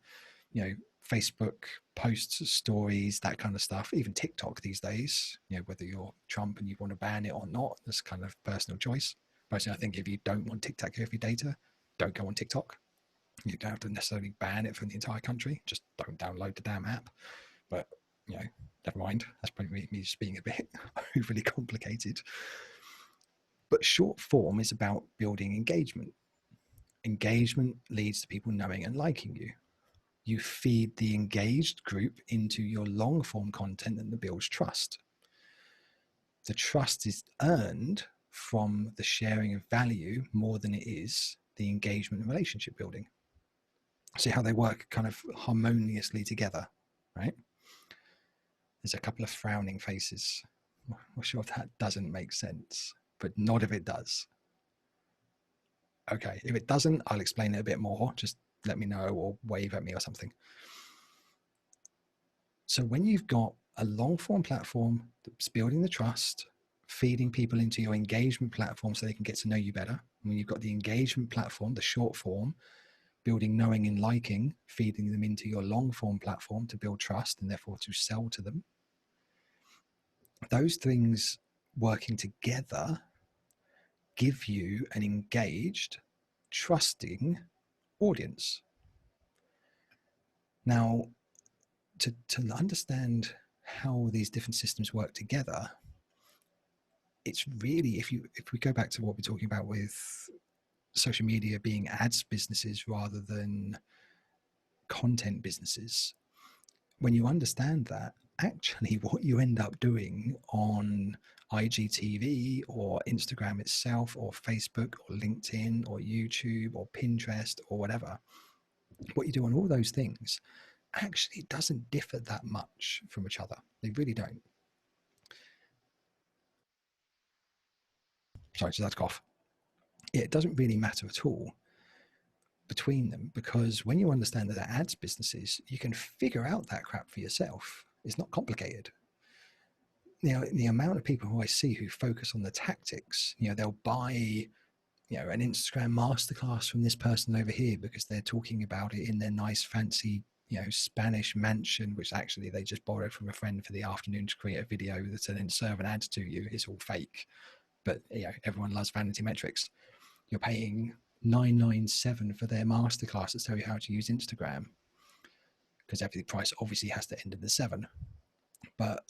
Facebook posts, stories, that kind of stuff, even TikTok these days, whether you're Trump and you want to ban it or not, that's kind of personal choice. Personally, I think if you don't want TikTok for your data, don't go on TikTok. You don't have to necessarily ban it from the entire country. Just don't download the damn app. But, never mind. That's probably me just being a bit overly complicated. But short form is about building engagement. Engagement leads to people knowing and liking you. You feed the engaged group into your long form content that builds trust. The trust is earned from the sharing of value more than it is the engagement and relationship building. See how they work kind of harmoniously together, right? There's a couple of frowning faces. I'm sure that doesn't make sense, but not if it does. Okay, if it doesn't, I'll explain it a bit more. Just let me know or wave at me or something. So when you've got a long form platform that's building the trust, feeding people into your engagement platform so they can get to know you better, when you've got the engagement platform, the short form, building knowing and liking, feeding them into your long form platform to build trust and therefore to sell to them, those things working together give you an engaged, trusting audience. Now, to understand how these different systems work together, it's really, if we go back to what we're talking about with social media being ads businesses rather than content businesses, when you understand that, actually what you end up doing on IGTV or Instagram itself or Facebook or LinkedIn or YouTube or Pinterest or whatever, what you do on all those things actually doesn't differ that much from each other. They really don't. Sorry, just had to cough. It doesn't really matter at all between them, because when you understand that they're ads businesses, you can figure out that crap for yourself. It's not complicated. The amount of people who I see who focus on the tactics, they'll buy, an Instagram masterclass from this person over here because they're talking about it in their nice, fancy, Spanish mansion, which actually they just borrowed from a friend for the afternoon to create a video that's then serve an ad to you. It's all fake. But, everyone loves vanity metrics. You're paying $997 for their masterclass to tell you how to use Instagram, because every price obviously has to end in the 7. But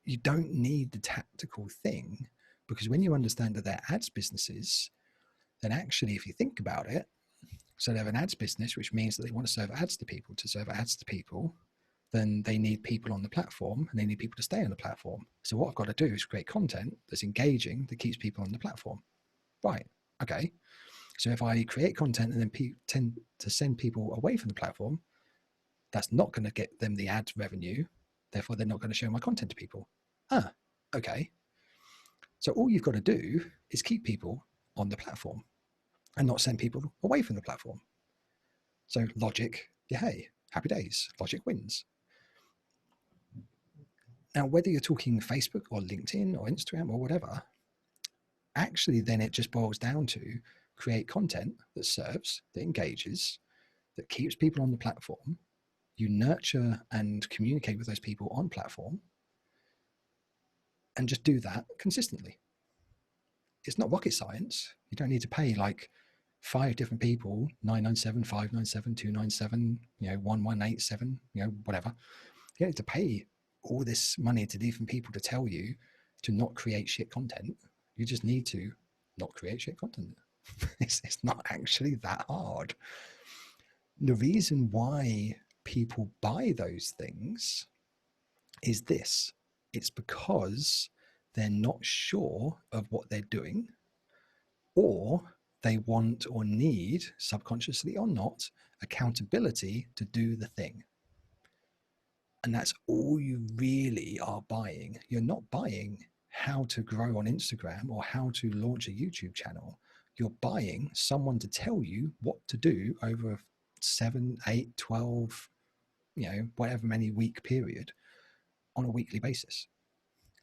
you don't need the tactical thing, because when you understand that they're ads businesses, then actually, if you think about it, so they have an ads business, which means that they want to serve ads to people. To serve ads to people, then they need people on the platform and they need people to stay on the platform. So what I've got to do is create content that's engaging, that keeps people on the platform. Right. Okay. So if I create content and then tend to send people away from the platform, that's not going to get them the ad revenue. Therefore, they're not going to show my content to people. Okay. So all you've got to do is keep people on the platform and not send people away from the platform. So logic, yeah, hey, happy days. Logic wins. Now, whether you're talking Facebook or LinkedIn or Instagram or whatever, actually then it just boils down to create content that serves, that engages, that keeps people on the platform. You nurture and communicate with those people on platform and just do that consistently. It's not rocket science. You don't need to pay like 5 different people, 997, 597, 297, 1187, whatever. You don't need to pay all this money to different people to tell you to not create shit content. You just need to not create shit content. It's not actually that hard. The reason why people buy those things is this. It's because they're not sure of what they're doing, or they want or need, subconsciously or not, accountability to do the thing. And that's all you really are buying. You're not buying how to grow on Instagram or how to launch a YouTube channel. You're buying someone to tell you what to do over a 7, 8, 12, whatever many week period on a weekly basis.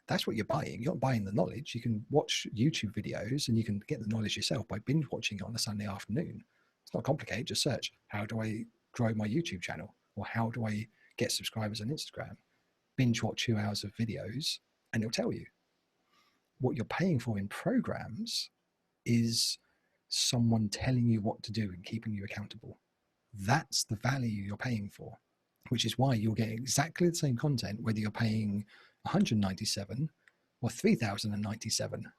That's what you're buying. You're not buying the knowledge. You can watch YouTube videos and you can get the knowledge yourself by binge watching it on a Sunday afternoon. It's not complicated. Just search, how do I grow my YouTube channel? Or how do I get subscribers on Instagram? Binge watch 2 hours of videos and it'll tell you. What you're paying for in programs is someone telling you what to do and keeping you accountable. That's the value you're paying for, which is why you'll get exactly the same content whether you're paying 197 or 3097.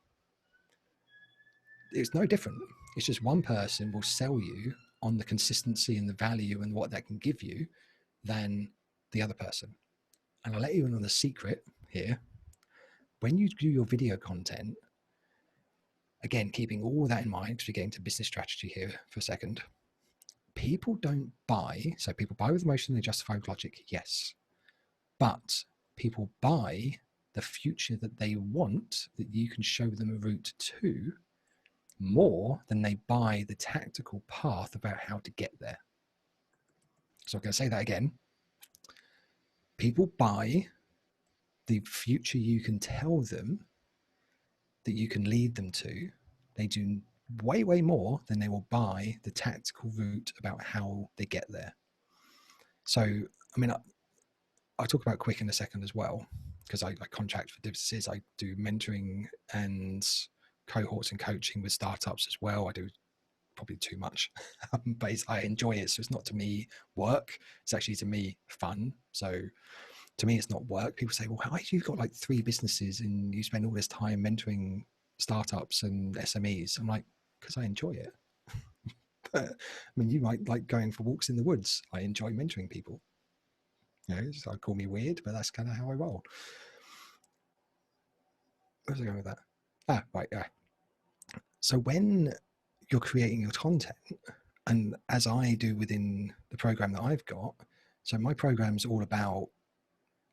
It's no different. It's just one person will sell you on the consistency and the value and what that can give you than the other person. And I'll let you in on the secret here. When you do your video content, again, keeping all that in mind, because we're getting to business strategy here for a second, people don't buy. So people buy with emotion, they justify with logic, yes. But people buy the future that they want, that you can show them a route to, more than they buy the tactical path about how to get there. So I'm going to say that again. People buy the future you can tell them, that you can lead them to. They do way, way more than they will buy the tactical route about how they get there. So, I mean, I'll talk about Quicc in a second as well, because I contract for businesses. I do mentoring and cohorts and coaching with startups as well. I do probably too much, but I enjoy it. So it's not to me work. It's actually to me fun. So to me, it's not work. People say, well, how you've got like 3 businesses and you spend all this time mentoring startups and SMEs? I'm like, because I enjoy it. But, I mean, you might like going for walks in the woods. I enjoy mentoring people. So call me weird, but that's kind of how I roll. Where's I going with that? Right. Yeah. So when you're creating your content, and as I do within the program that I've got, so my program's all about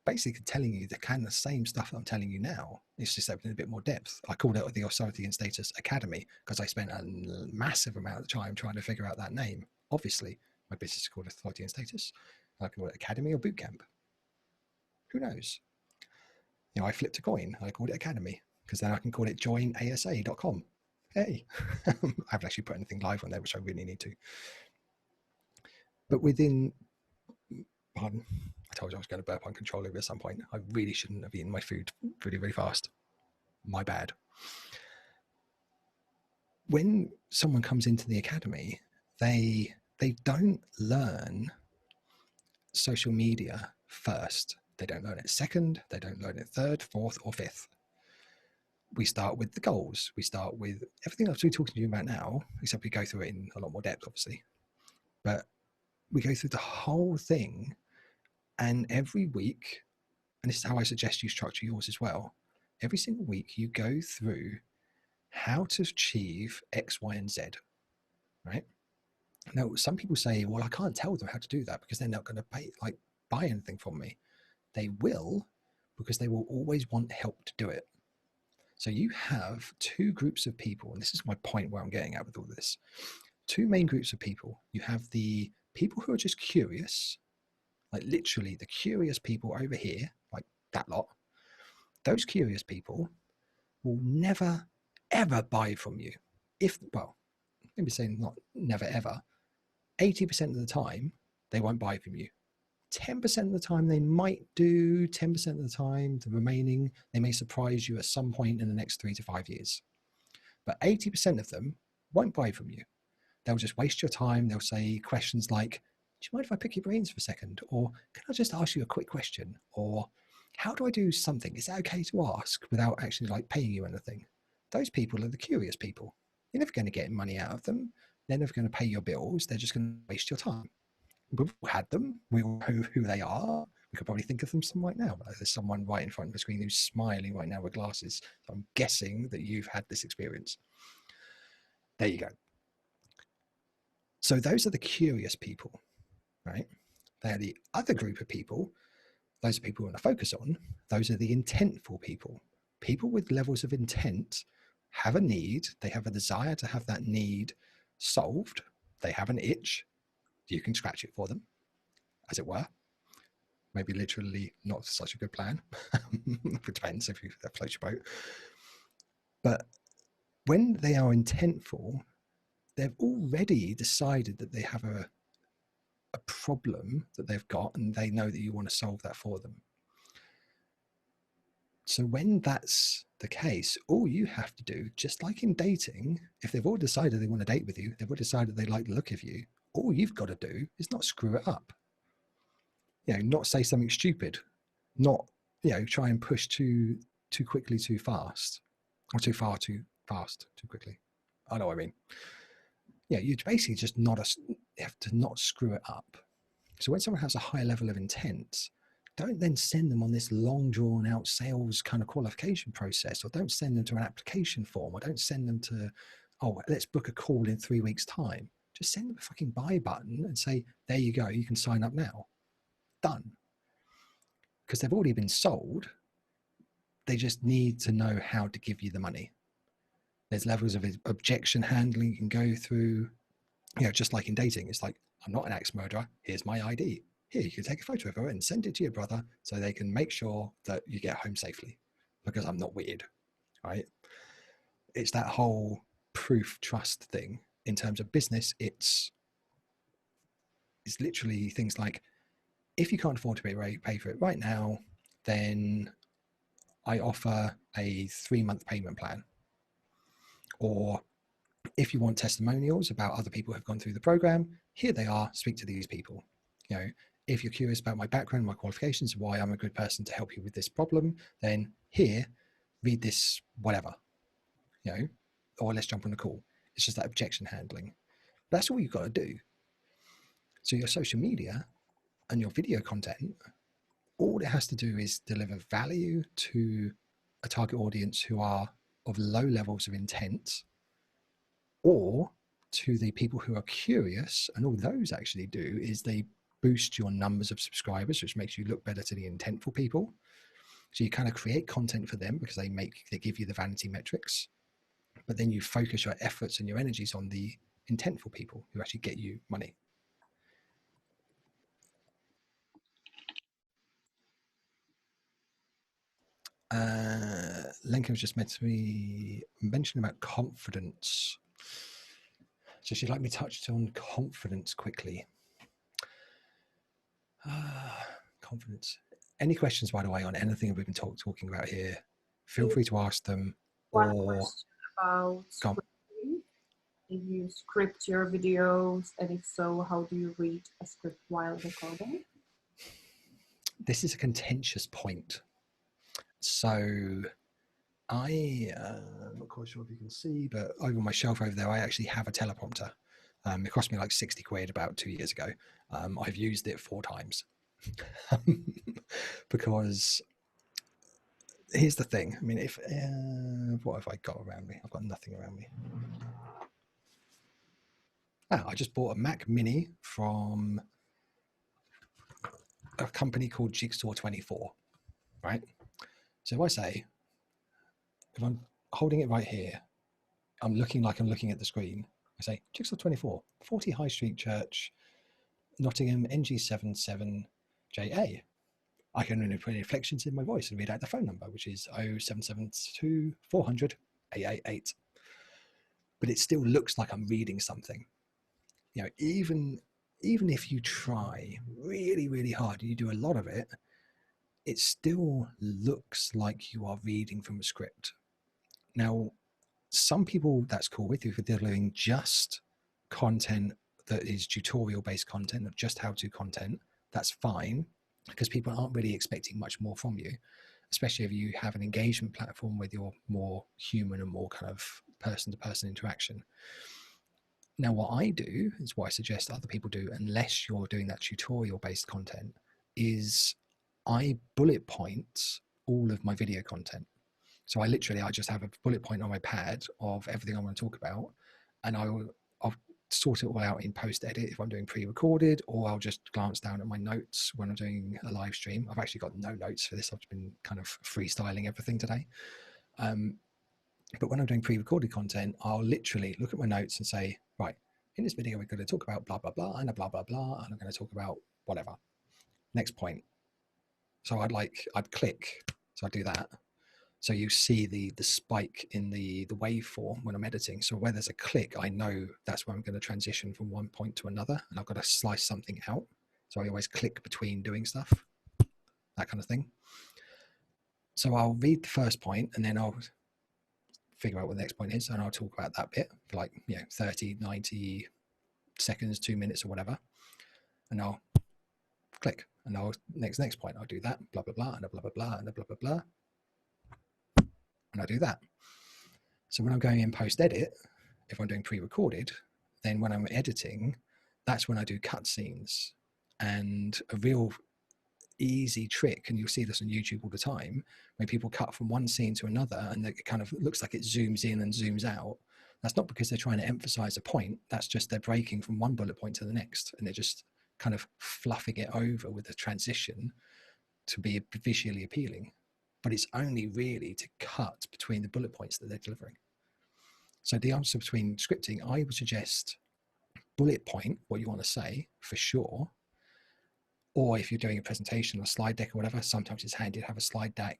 basically telling you the kind of same stuff that I'm telling you now. It's just in a bit more depth. I called it the Authority and Status Academy because I spent a massive amount of time trying to figure out that name. Obviously, my business is called Authority and Status. I can call it Academy or Bootcamp. Who knows? I flipped a coin. I called it Academy because then I can call it joinasa.com. Hey, I haven't actually put anything live on there, which I really need to. But within, pardon, I told you I was going to burp uncontrollably at some point. I really shouldn't have eaten my food really, really fast. My bad. When someone comes into the academy, they don't learn social media first. They don't learn it second. They don't learn it third, fourth, or fifth. We start with the goals. We start with everything I've been talking to you about now, except we go through it in a lot more depth, obviously. But we go through the whole thing And every week, and this is how I suggest you structure yours as well, every single week you go through how to achieve X, Y, and Z, right? Now, some people say, well, I can't tell them how to do that because they're not going to buy anything from me. They will, because they will always want help to do it. So you have two groups of people, and this is my point where I'm getting at with all this. Two main groups of people. You have the people who are just curious, like literally the curious people over here, like that lot. Those curious people will never, ever buy from you. Let me say not never, ever. 80% of the time, they won't buy from you. 10% of the time, they might do. 10% of the time, the remaining, they may surprise you at some point in the next 3 to 5 years. But 80% of them won't buy from you. They'll just waste your time. They'll say questions like, do you mind if I pick your brains for a second? Or can I just ask you a quick question? Or how do I do something? Is that okay to ask without actually like paying you anything? Those people are the curious people. You're never going to get money out of them. They're never going to pay your bills. They're just going to waste your time. We've all had them. We all know who they are. We could probably think of them some right now. There's someone right in front of the screen who's smiling right now with glasses. So I'm guessing that you've had this experience. There you go. So those are the curious people, right? They're the other group of people. Those are people we want to focus on. Those are the intentful people. People with levels of intent have a need. They have a desire to have that need solved. They have an itch. You can scratch it for them, as it were. Maybe literally not such a good plan. It depends if you float your boat. But when they are intentful, they've already decided that they have a problem that they've got, and they know that you want to solve that for them. So when that's the case, all you have to do, just like in dating, if they've all decided they want to date with you, they've all decided they like the look of you, all you've got to do is not screw it up. Not say something stupid, not, try and push too quickly, too fast, or too far, too fast, too quickly. I know what I mean. You basically just have to not screw it up. So when someone has a high level of intent, don't then send them on this long drawn out sales kind of qualification process, or don't send them to an application form, or don't send them to, let's book a call in 3 weeks' time. Just send them a fucking buy button and say, there you go, you can sign up now. Done. Because they've already been sold. They just need to know how to give you the money. There's levels of objection handling you can go through. Just like in dating, it's like, I'm not an axe murderer. Here's my ID. Here, you can take a photo of it and send it to your brother so they can make sure that you get home safely, because I'm not weird, right? It's that whole proof trust thing. In terms of business, it's literally things like, if you can't afford to pay for it right now, then I offer a 3-month payment plan. Or if you want testimonials about other people who have gone through the program, here they are, speak to these people. If you're curious about my background, my qualifications, why I'm a good person to help you with this problem, then here, read this, whatever, or let's jump on a call. It's just that objection handling. That's all you've got to do. So your social media and your video content, all it has to do is deliver value to a target audience who are of low levels of intent, or to the people who are curious. And all those actually do is they boost your numbers of subscribers, which makes you look better to the intentful people. So you kind of create content for them because they give you the vanity metrics, but then you focus your efforts and your energies on the intentful people who actually get you money. Lenka was just mentioned about confidence. So she'd like me to touch on confidence quickly. Confidence. Any questions, by the way, on anything we've been talking about here? Feel free to ask them. One question about scripting. If you script your videos, and if so, how do you read a script while recording? This is a contentious point. So I'm not quite sure if you can see, but over my shelf over there, I actually have a teleprompter. It cost me like 60 quid about 2 years ago. I've used it 4 times. Because here's the thing. I mean, if what have I got around me? I've got nothing around me. I just bought a Mac Mini from a company called Jigsaw 24, right? So if I say, if I'm holding it right here, I'm looking like I'm looking at the screen. I say Jigsaw 24, 40 High Street Church, Nottingham, NG77JA. I can put inflections in my voice and read out the phone number, which is 0772 400 888. But it still looks like I'm reading something. You know, even if you try really, really hard and you do a lot of it, it still looks like you are reading from a script. Now, some people that's cool with you if they're doing just content that is tutorial-based content, of just how-to content. That's fine, because people aren't really expecting much more from you, especially if you have an engagement platform with your more human and more kind of person-to-person interaction. Now, what I do is what I suggest other people do, unless you're doing that tutorial-based content, is I bullet point all of my video content. So I just have a bullet point on my pad of everything I want to talk about, and I'll sort it all out in post edit if I'm doing pre-recorded, or I'll just glance down at my notes when I'm doing a live stream. I've actually got no notes for this. I've been kind of freestyling everything today. But when I'm doing pre-recorded content, I'll literally look at my notes and say, right, in this video, we're going to talk about blah, blah, blah, and a blah, blah, blah, and I'm going to talk about whatever. Next point. So I'd click. So I do that. So you see the spike in the waveform when I'm editing. So where there's a click, I know that's where I'm going to transition from one point to another, and I've got to slice something out. So I always click between doing stuff, that kind of thing. So I'll read the first point, and then I'll figure out what the next point is, and I'll talk about that bit for 30, 90 seconds, 2 minutes or whatever. And I'll click, and I'll next point, I'll do that, blah, blah, blah, and a blah, blah, blah, and a blah, blah, blah. And I do that. So when I'm going in post edit, if I'm doing pre-recorded, then when I'm editing, that's when I do cutscenes. And a real easy trick, and you'll see this on YouTube all the time, when people cut from one scene to another and it kind of looks like it zooms in and zooms out. That's not because they're trying to emphasize a point. That's just they're breaking from one bullet point to the next, and they're just kind of fluffing it over with a transition to be visually appealing. But it's only really to cut between the bullet points that they're delivering. So the answer between scripting, I would suggest bullet point what you want to say for sure. Or if you're doing a presentation or a slide deck or whatever, sometimes it's handy to have a slide deck,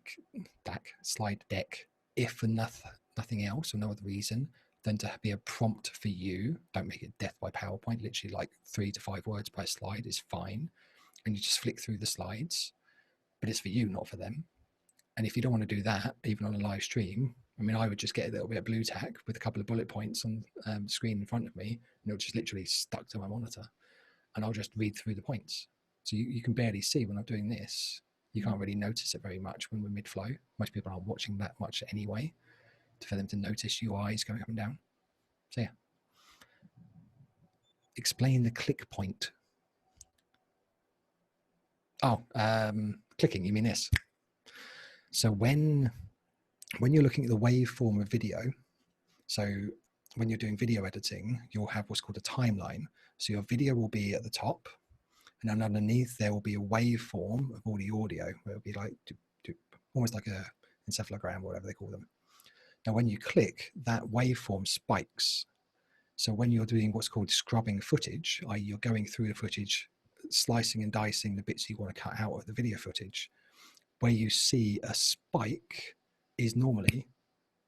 if for nothing else or no other reason than to be a prompt for you. Don't make it death by PowerPoint. Literally like 3 to 5 words per slide is fine. And you just flick through the slides, but it's for you, not for them. And if you don't want to do that, even on a live stream, I mean, I would just get a little bit of blue tack with a couple of bullet points on the screen in front of me, and it'll just literally stuck to my monitor, and I'll just read through the points. So you can barely see when I'm doing this. You can't really notice it very much when we're mid-flow. Most people aren't watching that much anyway for them to notice your eyes going up and down. So yeah. Explain the click point. Oh, clicking, you mean this? So when you're looking at the waveform of video, so when you're doing video editing, you'll have what's called a timeline. So your video will be at the top, and then underneath there will be a waveform of all the audio, where it'll be like almost like a encephalogram, or whatever they call them. Now, when you click, that waveform spikes. So when you're doing what's called scrubbing footage, i.e. you're going through the footage, slicing and dicing the bits you want to cut out of the video footage, where you see a spike is normally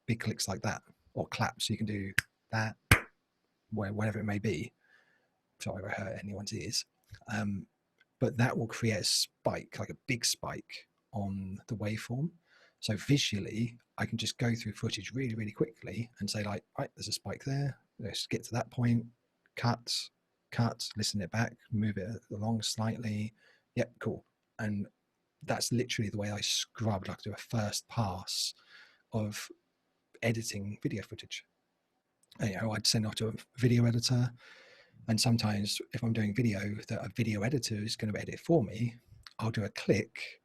big clicks like that, or claps. So you can do that, whatever it may be. Sorry if I hurt anyone's ears. But that will create a spike, like a big spike on the waveform. So visually, I can just go through footage really, really quickly and say like, right, there's a spike there. Let's get to that point, cut, listen it back, move it along slightly. Yep, cool. And that's literally the way I scrub, like do a first pass of editing video footage. And, I'd send off to a video editor. And sometimes if I'm doing video that a video editor is going to edit for me, I'll do a click,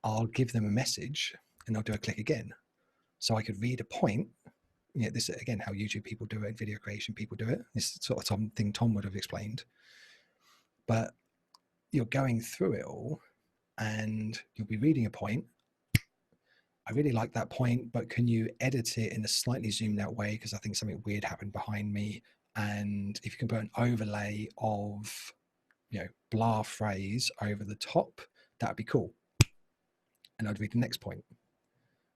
I'll give them a message, and I'll do a click again. So I could read a point. This is again how YouTube people do it, video creation people do it. This sort of something Tom would have explained. But you're going through it all and you'll be reading a point. I really like that point, but can you edit it in a slightly zoomed out way? Because I think something weird happened behind me. And if you can put an overlay of, blah phrase over the top, that'd be cool. And I'd read the next point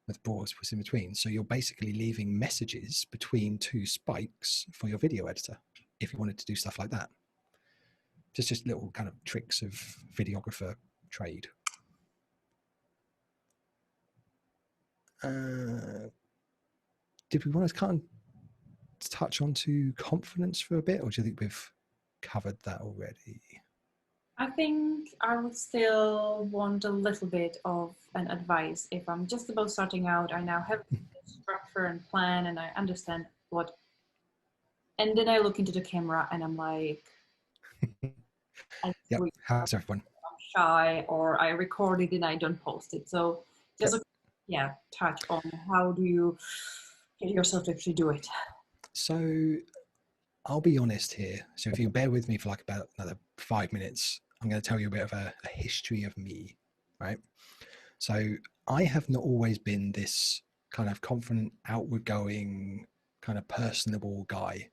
with pause in between. So you're basically leaving messages between two spikes for your video editor if you wanted to do stuff like that. Just little kind of tricks of videographer trade. Did we want to kind of touch on to confidence for a bit, or do you think we've covered that already? I think I would still want a little bit of an advice. If I'm just about starting out, I now have structure and plan, and I understand what. And then I look into the camera and I'm like, Yep. How's everyone? I'm shy, or I record it and I don't post it. So just touch on how do you get yourself to actually do it. So I'll be honest here. So if you bear with me for like about another 5 minutes, I'm going to tell you a bit of a history of me, right? So I have not always been this kind of confident, outward going, kind of personable guy.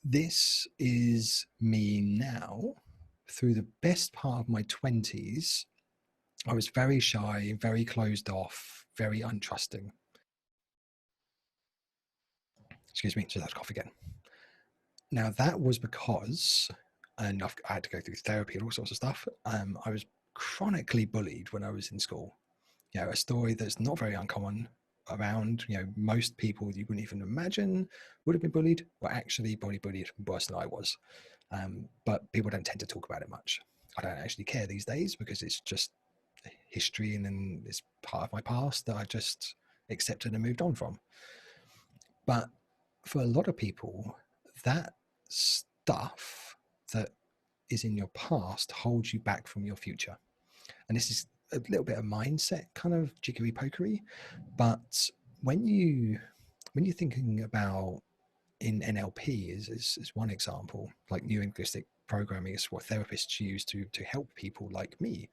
This is me now. Through the best part of my 20s, I was very shy, very closed off, very untrusting. Excuse me, so that's cough again. Now that was because, and I had to go through therapy and all sorts of stuff. I was chronically bullied when I was in school. A story that's not very uncommon around. Most people you wouldn't even imagine would have been bullied were actually bullied worse than I was. But people don't tend to talk about it much. I don't actually care these days because it's just history and then it's part of my past that I just accepted and moved on from. But for a lot of people, that stuff that is in your past holds you back from your future. And this is a little bit of mindset, kind of jiggery pokery. But when you're thinking about in NLP is one example, like new linguistic programming is what therapists use to help people like me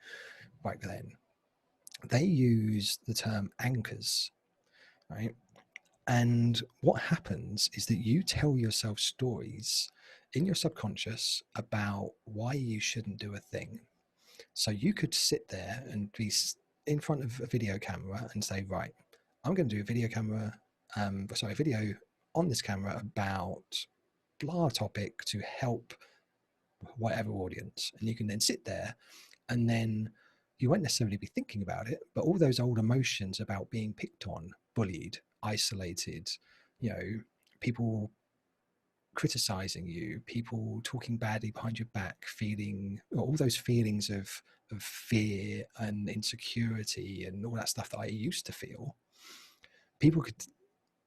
back then. They use the term anchors, right? And what happens is that you tell yourself stories in your subconscious about why you shouldn't do a thing. So you could sit there and be in front of a video camera and say, right, I'm going to do a video on this camera about blah topic to help whatever audience. And you can then sit there and then you won't necessarily be thinking about it, but all those old emotions about being picked on, bullied, isolated, people criticizing you, people talking badly behind your back, feeling all those feelings of fear and insecurity and all that stuff that I used to feel, people could,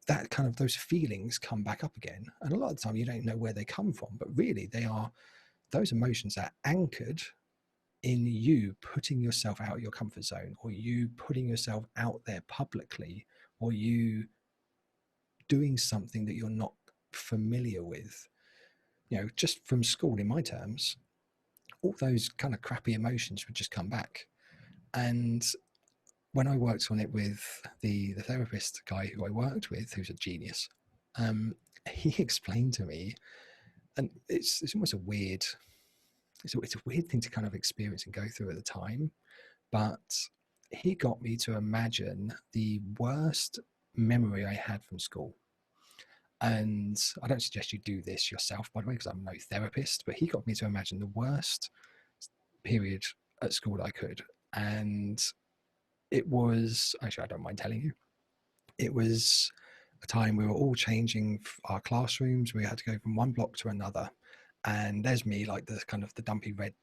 that kind of those feelings come back up again. And a lot of the time you don't know where they come from, but really they are, those emotions are anchored in you putting yourself out of your comfort zone, or you putting yourself out there publicly, or you doing something that you're not familiar with. Just from school, in my terms, all those kind of crappy emotions would just come back. And when I worked on it with the therapist guy who I worked with, who's a genius, he explained to me, and it's almost a weird thing to kind of experience and go through at the time, but he got me to imagine the worst memory I had from school. And I don't suggest you do this yourself, by the way, because I'm no therapist, but he got me to imagine the worst period at school that I could. And it was, actually, I don't mind telling you, it was a time we were all changing our classrooms. We had to go from one block to another. And there's me, like the kind of the dumpy red,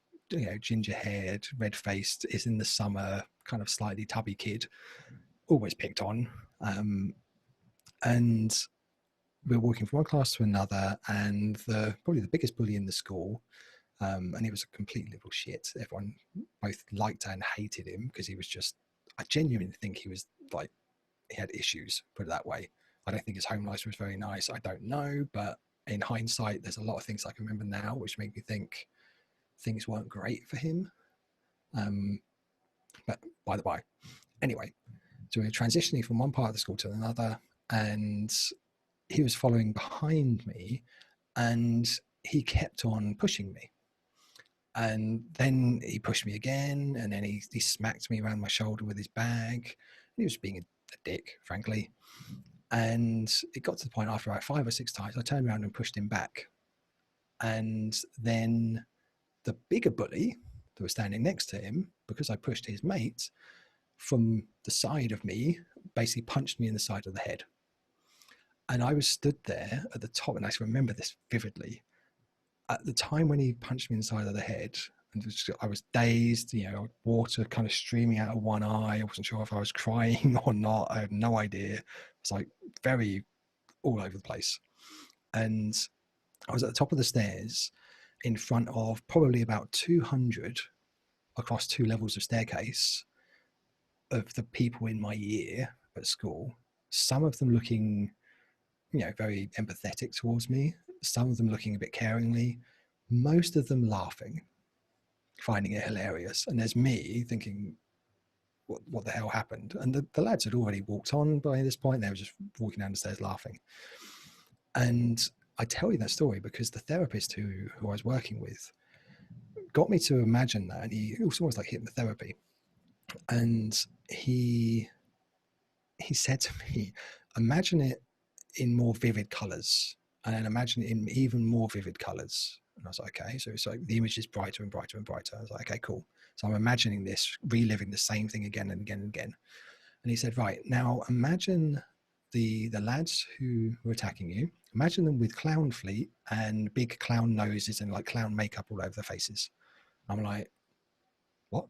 ginger haired, red faced, is in the summer, kind of slightly tubby kid, always picked on. And we're walking from one class to another, and probably the biggest bully in the school And he was a complete little shit. Everyone both liked and hated him because he was just, I genuinely think he was like, he had issues, put it that way. I don't think his home life was very nice. I don't know. But in hindsight, there's a lot of things I can remember now which make me think things weren't great for him. But by the by, anyway, so we were transitioning from one part of the school to another, and he was following behind me, and he kept on pushing me. And then he pushed me again, and then he smacked me around my shoulder with his bag. And he was being a dick, frankly. And it got to the point after about 5 or 6 times, I turned around and pushed him back. And then the bigger bully that was standing next to him, because I pushed his mate, from the side of me, basically punched me in the side of the head. And I was stood there at the top, and I remember this vividly. At the time when he punched me in the side of the head, and I was dazed, water kind of streaming out of one eye. I wasn't sure if I was crying or not. I had no idea. It's like very all over the place. And I was at the top of the stairs in front of probably about 200 across 2 levels of staircase of the people in my year at school, some of them looking, very empathetic towards me, some of them looking a bit caringly, most of them laughing, finding it hilarious. And there's me thinking, what the hell happened? And the lads had already walked on by this point. They were just walking down the stairs laughing. And I tell you that story because the therapist who I was working with got me to imagine that. And it was almost like hypnotherapy. And he said to me, imagine it in more vivid colors, and then imagine it in even more vivid colors. And I was like, okay. So it's like the image is brighter and brighter and brighter. I was like, okay, cool. So I'm imagining this, reliving the same thing again and again and again. And he said, right, now imagine the lads who were attacking you, imagine them with clown feet and big clown noses and like clown makeup all over their faces. I'm like, what?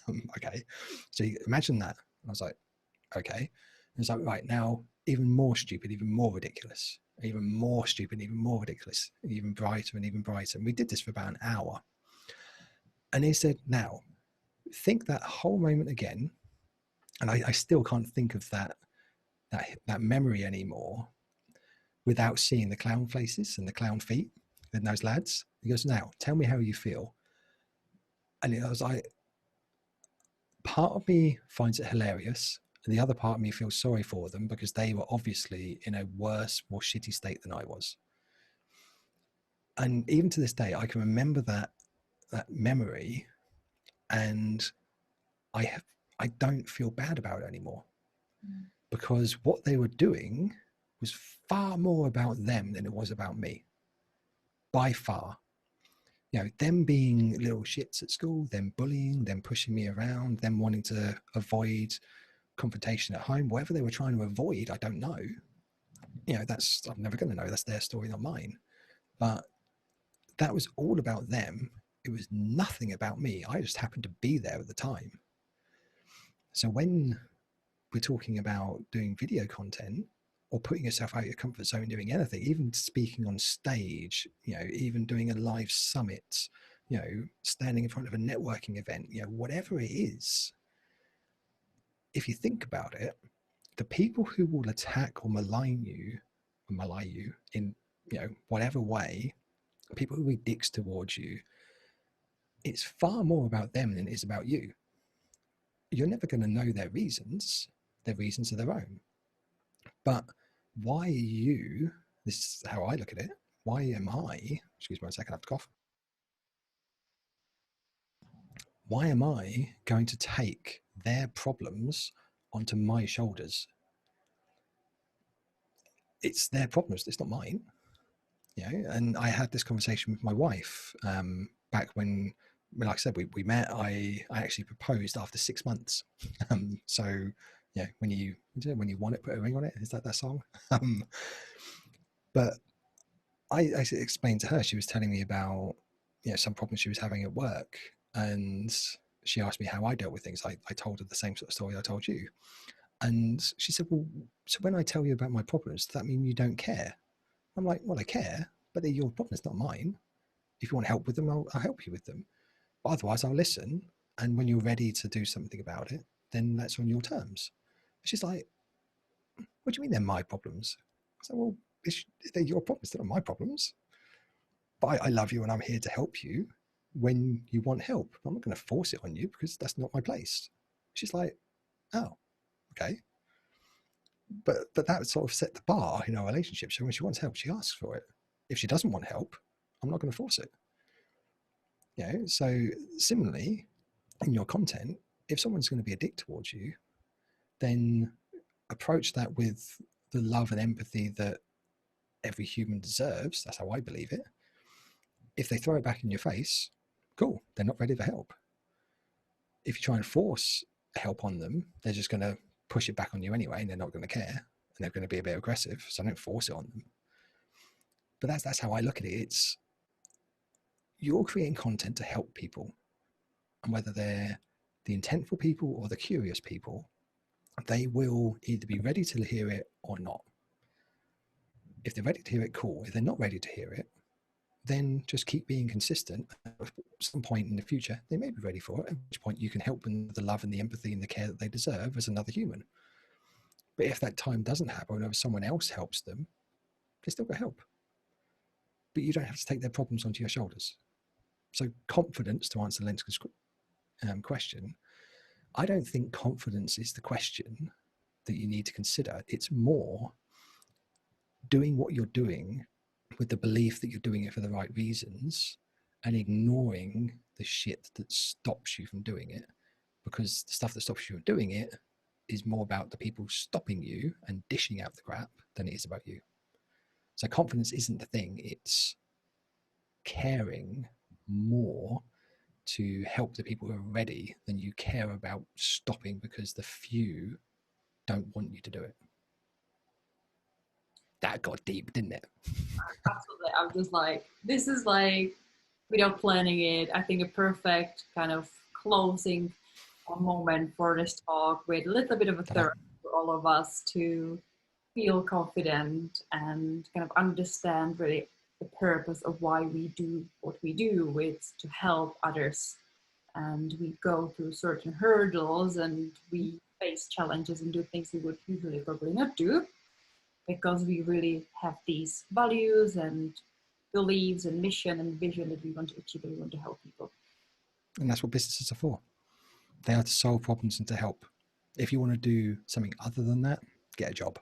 Okay. So imagine that. And I was like, okay. And it's like, right, now even more stupid, even more ridiculous, even more stupid, even more ridiculous, even brighter and even brighter. And we did this for about an hour. And he said, now think that whole moment again. And I still can't think of that memory anymore without seeing the clown faces and the clown feet in those lads. He goes, now tell me how you feel. And I was like, part of me finds it hilarious, and the other part of me feels sorry for them because they were obviously in a worse, more shitty state than I was. And even to this day, I can remember that memory, and I don't feel bad about it anymore, because what they were doing was far more about them than it was about me, by far. Them being little shits at school, them bullying, them pushing me around, them wanting to avoid confrontation at home, whatever they were trying to avoid, I don't know. I'm never going to know. That's their story, not mine. But that was all about them. It was nothing about me. I just happened to be there at the time. So when we're talking about doing video content or putting yourself out of your comfort zone, doing anything, even speaking on stage, even doing a live summit, standing in front of a networking event, whatever it is, if you think about it, the people who will attack or malign you in, whatever way, people who be dicks towards you, it's far more about them than it is about you. You're never going to know their reasons. Their reasons are their own. But why are you, this is how I look at it, why am I, excuse me 1 second, I have to cough. Why am I going to take their problems onto my shoulders? It's their problems, it's not mine. And I had this conversation with my wife back when, like I said, we met. I actually proposed after 6 months. So when you want it, put a ring on it. Is that song? But I explained to her, she was telling me about some problems she was having at work, and she asked me how I dealt with things. I told her the same sort of story I told you, and she said, well, so when I tell you about my problems, does that mean you don't care? I'm like, well, I care, but they're your problems, not mine. If you want help with them, I'll help you with them. But otherwise, I'll listen. And when you're ready to do something about it, then that's on your terms. It's just like, what do you mean they're my problems? I said, well, they're your problems. They're not my problems. But I love you and I'm here to help you when you want help. I'm not going to force it on you because that's not my place. She's like, oh, okay. But that would sort of set the bar in our relationship. So when she wants help, she asks for it. If she doesn't want help, I'm not going to force it. So similarly, in your content, if someone's going to be a dick towards you, then approach that with the love and empathy that every human deserves. That's how I believe it. If they throw it back in your face, cool, they're not ready for help. If you try and force help on them, they're just going to push it back on you anyway, and they're not going to care, and they're going to be a bit aggressive. So don't force it on them. But that's how I look at it. It's you're creating content to help people, and whether they're the intentful people or the curious people, they will either be ready to hear it or not. If they're ready to hear it, cool. If they're not ready to hear it, then just keep being consistent. At some point in the future, they may be ready for it, at which point you can help them with the love and the empathy and the care that they deserve as another human. But if that time doesn't happen, or if someone else helps them, they still get help. But you don't have to take their problems onto your shoulders. So confidence, to answer Lenska's question, I don't think confidence is the question that you need to consider. It's more doing what you're doing with the belief that you're doing it for the right reasons and ignoring the shit that stops you from doing it, because the stuff that stops you from doing it is more about the people stopping you and dishing out the crap than it is about you. So confidence isn't the thing. It's caring more to help the people who are ready than you care about stopping because the few don't want you to do it. That got deep, didn't it? Absolutely. I'm just like, this is like, without planning it, I think a perfect kind of closing moment for this talk with a little bit of a thirst for all of us to feel confident and kind of understand really the purpose of why we do what we do, with to help others. And we go through certain hurdles and we face challenges and do things we would usually probably not do, because we really have these values and beliefs and mission and vision that we want to achieve and we want to help people. And that's what businesses are for. They are to solve problems and to help. If you want to do something other than that, get a job.